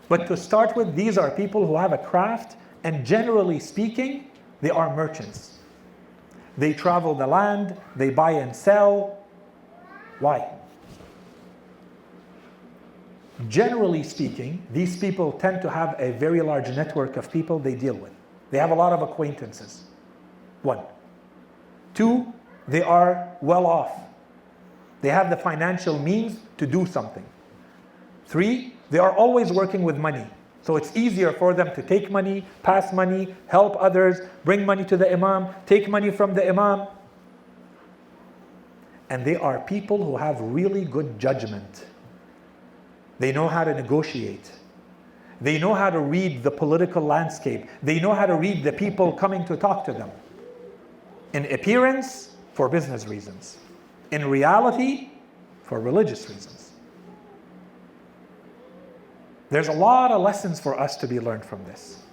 But to start with, these are people who have a craft, and generally speaking, they are merchants. They travel the land, they buy and sell. Why? Generally speaking, these people tend to have a very large network of people they deal with. They have a lot of acquaintances. 1. 2, they are well off. They have the financial means to do something. 3, they are always working with money. So it's easier for them to take money, pass money, help others, bring money to the Imam, take money from the Imam. And they are people who have really good judgment. They know how to negotiate. They know how to read the political landscape. They know how to read the people coming to talk to them. In appearance, for business reasons. In reality, for religious reasons. There's a lot of lessons for us to be learned from this.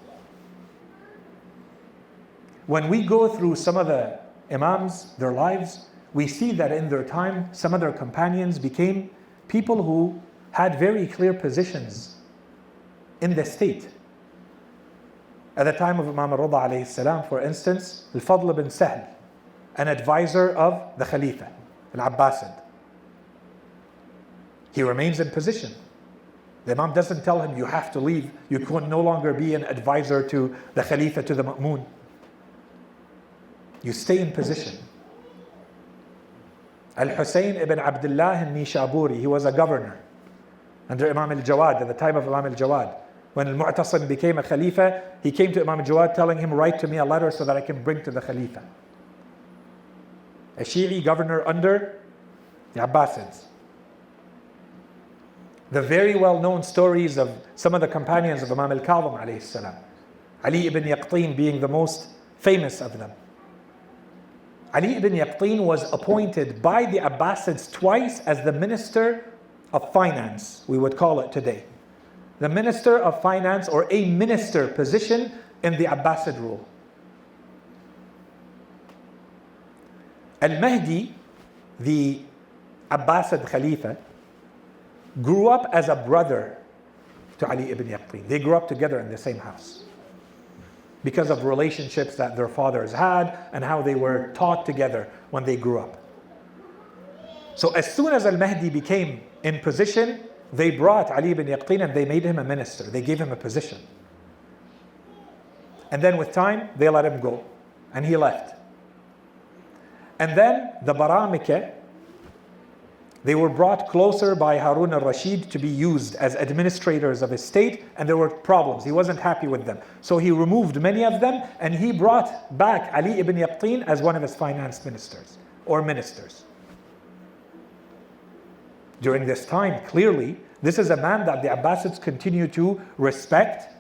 When we go through some of the Imams, their lives, we see that in their time, some of their companions became people who had very clear positions in the state. At the time of Imam al-Rida alayhi salam, for instance, Al-Fadl bin Sahl, an advisor of the Khalifa, Al-Abbasid. He remains in position. The Imam doesn't tell him, you have to leave. You can no longer be an advisor to the Khalifa, to the Ma'mun. You stay in position. Al-Husayn ibn Abdullah al-Nishaburi, he was a governor under Imam al-Jawad, at the time of Imam al-Jawad. When al-Mu'tasim became a Khalifa, he came to Imam al-Jawad telling him, write to me a letter so that I can bring to the Khalifa. A Shi'i governor under the Abbasids. The very well-known stories of some of the companions of Imam al-Kadhim alayhi salam. Ali ibn Yaqtin being the most famous of them. Ali ibn Yaqtin was appointed by the Abbasids twice as the Minister of Finance, we would call it today. The Minister of Finance, or a minister position in the Abbasid rule. Al-Mahdi, the Abbasid Khalifa, grew up as a brother to Ali ibn Yaqtin. They grew up together in the same house because of relationships that their fathers had and how they were taught together when they grew up. So as soon as Al-Mahdi became in position, they brought Ali ibn Yaqtin and they made him a minister. They gave him a position. And then with time, they let him go. And he left. And then the Baramika, they were brought closer by Harun al-Rashid to be used as administrators of his state, and there were problems. He wasn't happy with them. So he removed many of them, and he brought back Ali ibn Yaqtin as one of his finance ministers, or ministers. During this time, clearly, this is a man that the Abbasids continue to respect.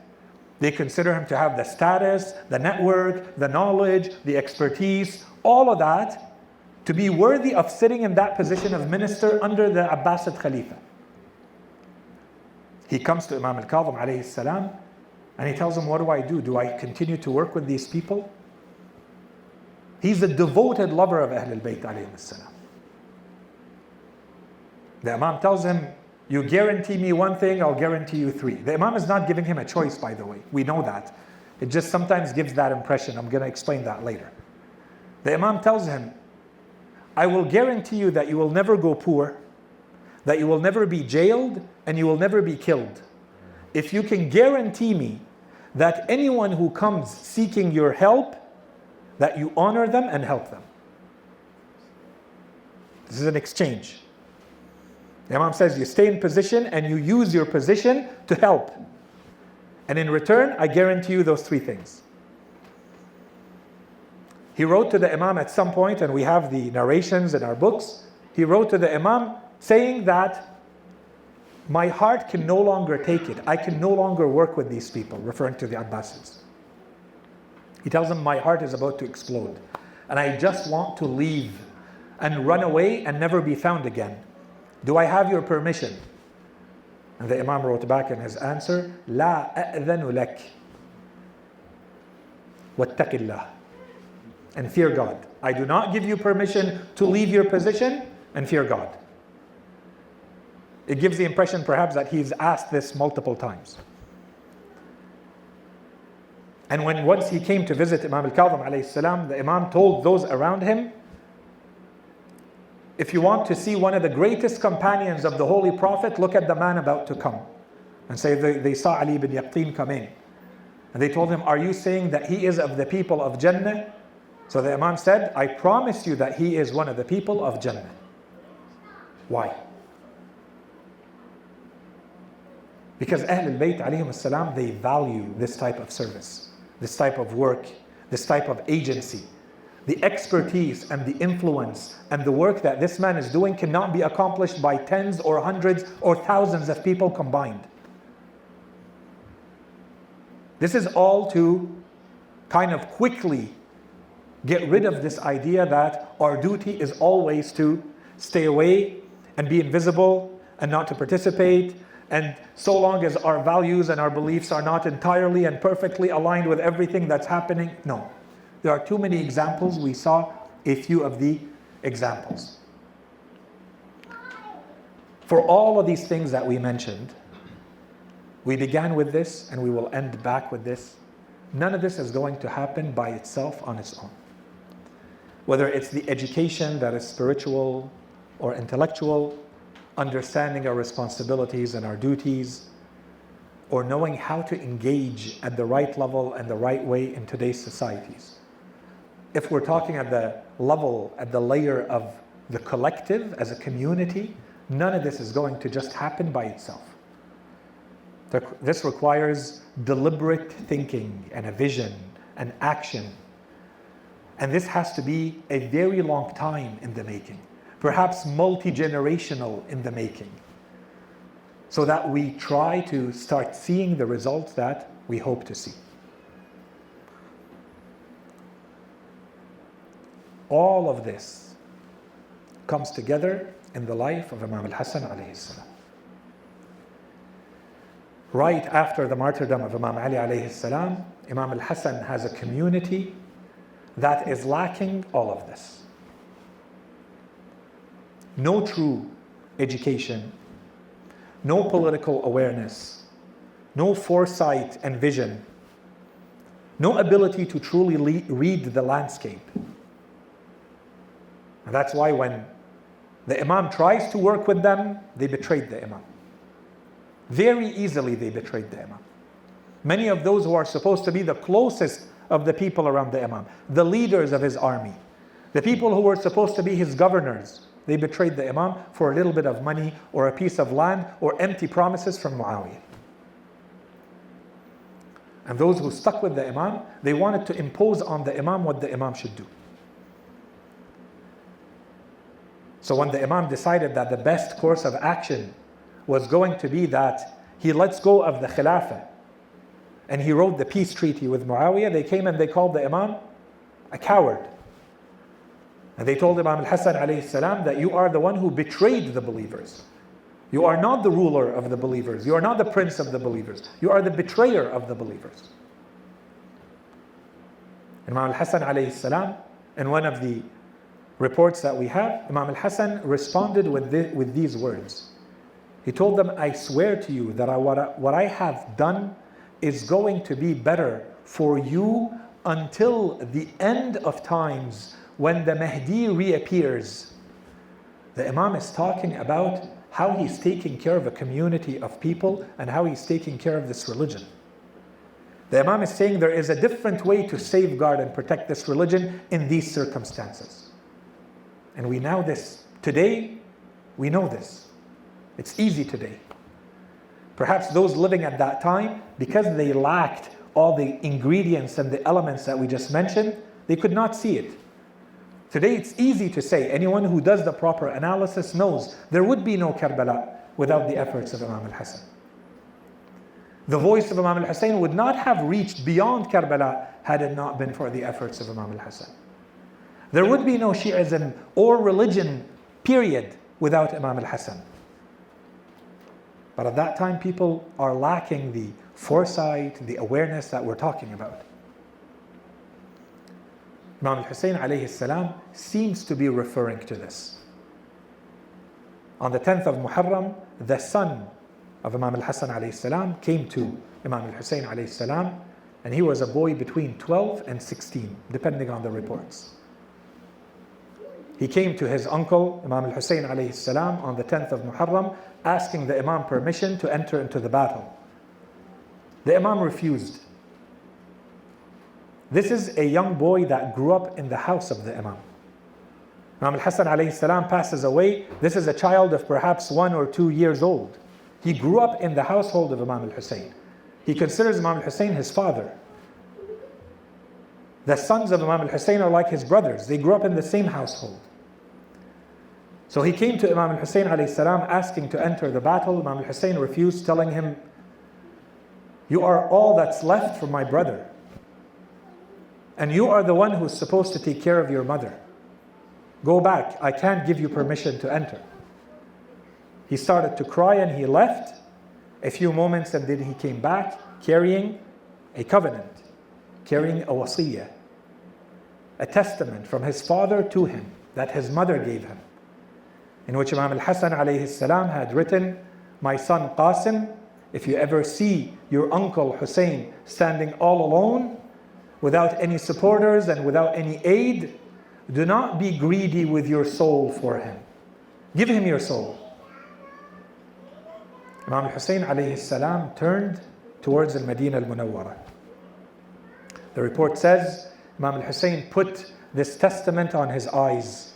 They consider him to have the status, the network, the knowledge, the expertise, all of that, to be worthy of sitting in that position of minister under the Abbasid Khalifa. He comes to Imam al-Kadhim alayhi salam and he tells him, what do I do? Do I continue to work with these people? He's a devoted lover of Ahlulbayt alayhi salam. The Imam tells him, you guarantee me one thing, I'll guarantee you three. The Imam is not giving him a choice, by the way. We know that. It just sometimes gives that impression. I'm going to explain that later. The Imam tells him, I will guarantee you that you will never go poor, that you will never be jailed, and you will never be killed. If you can guarantee me that anyone who comes seeking your help, that you honor them and help them. This is an exchange. The Imam says you stay in position and you use your position to help. And in return, I guarantee you those three things. He wrote to the Imam at some point, and we have the narrations in our books. He wrote to the Imam saying that my heart can no longer take it. I can no longer work with these people, referring to the Abbasids. He tells them, my heart is about to explode. And I just want to leave and run away and never be found again. Do I have your permission? And the Imam wrote back in his answer, لا أأذن لك واتق الله. And fear God. I do not give you permission to leave your position, and fear God. It gives the impression perhaps that he's asked this multiple times. And when once he came to visit Imam al-Kadhim alayhi salam, the Imam told those around him, if you want to see one of the greatest companions of the Holy Prophet, look at the man about to come. And say they saw Ali ibn Yaqtin come in. And they told him, are you saying that he is of the people of Jannah? So the Imam said, I promise you that he is one of the people of Jannah. Why? Because Ahlulbayt alayhim as-salam, they value this type of service, this type of work, this type of agency. The expertise and the influence and the work that this man is doing cannot be accomplished by tens or hundreds or thousands of people combined. This is all to kind of quickly get rid of this idea that our duty is always to stay away and be invisible and not to participate And so long as our values and our beliefs are not entirely and perfectly aligned with everything that's happening, no. There are too many examples. We saw a few of the examples. For all of these things that we mentioned, we began with this and we will end back with this. None of this is going to happen by itself on its own. Whether it's the education that is spiritual or intellectual, understanding our responsibilities and our duties, or knowing how to engage at the right level and the right way in today's societies. If we're talking at the level, at the layer of the collective as a community, none of this is going to just happen by itself. This requires deliberate thinking and a vision and action. And this has to be a very long time in the making, perhaps multi-generational in the making, so that we try to start seeing the results that we hope to see. All of this comes together in the life of Imam al-Hasan alayhi salam. Right after the martyrdom of Imam Ali alayhi salam, Imam al-Hasan has a community that is lacking all of this. No true education, no political awareness, no foresight and vision, no ability to truly read the landscape. And that's why when the Imam tries to work with them, they betrayed the Imam. Very easily they betrayed the Imam. Many of those who are supposed to be the closest of the people around the Imam, the leaders of his army, the people who were supposed to be his governors, they betrayed the Imam for a little bit of money or a piece of land or empty promises from Muawiyah. And those who stuck with the Imam, they wanted to impose on the Imam what the Imam should do. So when the Imam decided that the best course of action was going to be that he lets go of the Khilafah and he wrote the peace treaty with Muawiyah, they came and they called the Imam a coward. And they told Imam al-Hasan alayhi salam that you are the one who betrayed the believers. You are not the ruler of the believers. You are not the prince of the believers. You are the betrayer of the believers. Imam al-Hasan alayhi salam, in one of the reports that we have, Imam al-Hasan responded with these words. He told them, I swear to you that what I have done is going to be better for you until the end of times when the Mahdi reappears. The Imam is talking about how he's taking care of a community of people and how he's taking care of this religion. The Imam is saying there is a different way to safeguard and protect this religion in these circumstances. And we know this. Today, we know this. It's easy today. Perhaps those living at that time, because they lacked all the ingredients and the elements that we just mentioned, they could not see it. Today it's easy to say, anyone who does the proper analysis knows there would be no Karbala without the efforts of Imam al-Hasan. The voice of Imam al-Hussein would not have reached beyond Karbala had it not been for the efforts of Imam al-Hasan. There would be no Shi'ism or religion, period, without Imam al-Hasan. But at that time, people are lacking the foresight, the awareness that we're talking about. Imam al-Hussein alayhi salam seems to be referring to this. On the 10th of Muharram, the son of Imam al-Hasan alayhi salam came to Imam al-Hussein alayhi salam, and he was a boy between 12 and 16, depending on the reports. He came to his uncle, Imam al-Hussein alayhi salam, on the 10th of Muharram, asking the Imam permission to enter into the battle. The Imam refused. This is a young boy that grew up in the house of the Imam. Imam al-Hasan alayhi salam passes away. This is a child of perhaps 1 or 2 years old. He grew up in the household of Imam al-Hussein. He considers Imam al-Hussein his father. The sons of Imam al-Hussein are like his brothers. They grew up in the same household. So he came to Imam al-Hussein alayhi salam asking to enter the battle. Imam al-Hussein refused, telling him, you are all that's left from my brother. And you are the one who's supposed to take care of your mother. Go back, I can't give you permission to enter. He started to cry and he left. A few moments and then he came back carrying a covenant, carrying a wasiyah, a testament from his father to him that his mother gave him, in which Imam al-Hasan alayhi salam had written, "My son Qasim, if you ever see your uncle Hussein standing all alone, without any supporters and without any aid, do not be greedy with your soul for him. Give him your soul." Imam al-Hussein alayhi salam turned towards al-Madinah al-Munawwara. The report says Imam al-Hussein put this testament on his eyes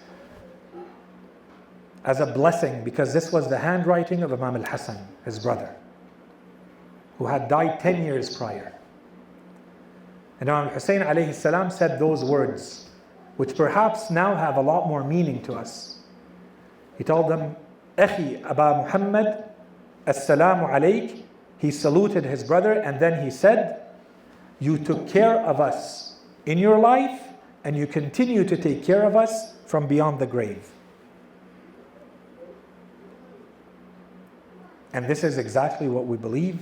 as a blessing, because this was the handwriting of Imam al-Hasan, his brother, who had died 10 years prior. And Imam al-Hussein alayhi salam said those words, which perhaps now have a lot more meaning to us. He told them, "Akhi Aba Muhammad, Assalamu alayk." He saluted his brother and then he said, "You took care of us in your life and you continue to take care of us from beyond the grave." And this is exactly what we believe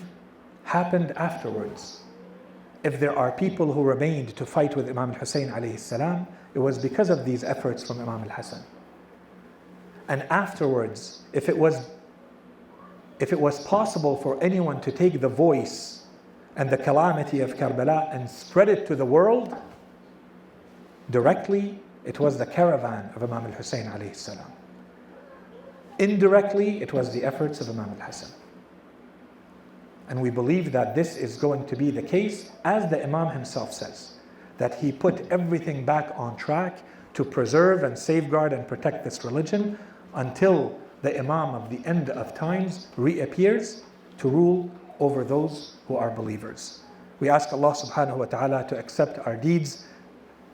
happened afterwards. If there are people who remained to fight with Imam al-Hussein alayhi salam, it was because of these efforts from Imam al-Hasan. And afterwards, if it was possible for anyone to take the voice and the calamity of Karbala and spread it to the world directly, it was the caravan of Imam al-Hussein alayhi salam. Indirectly, it was the efforts of Imam al-Hasan. And we believe that this is going to be the case, as the Imam himself says, that he put everything back on track to preserve and safeguard and protect this religion until the Imam of the end of times reappears to rule over those who are believers. We ask Allah subhanahu wa ta'ala to accept our deeds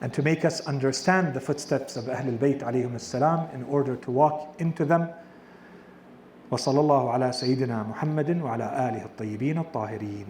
and to make us understand the footsteps of Ahlulbayt alayhim as-salam in order to walk into them. وصلى الله على سيدنا محمد وعلى آله الطيبين الطاهرين.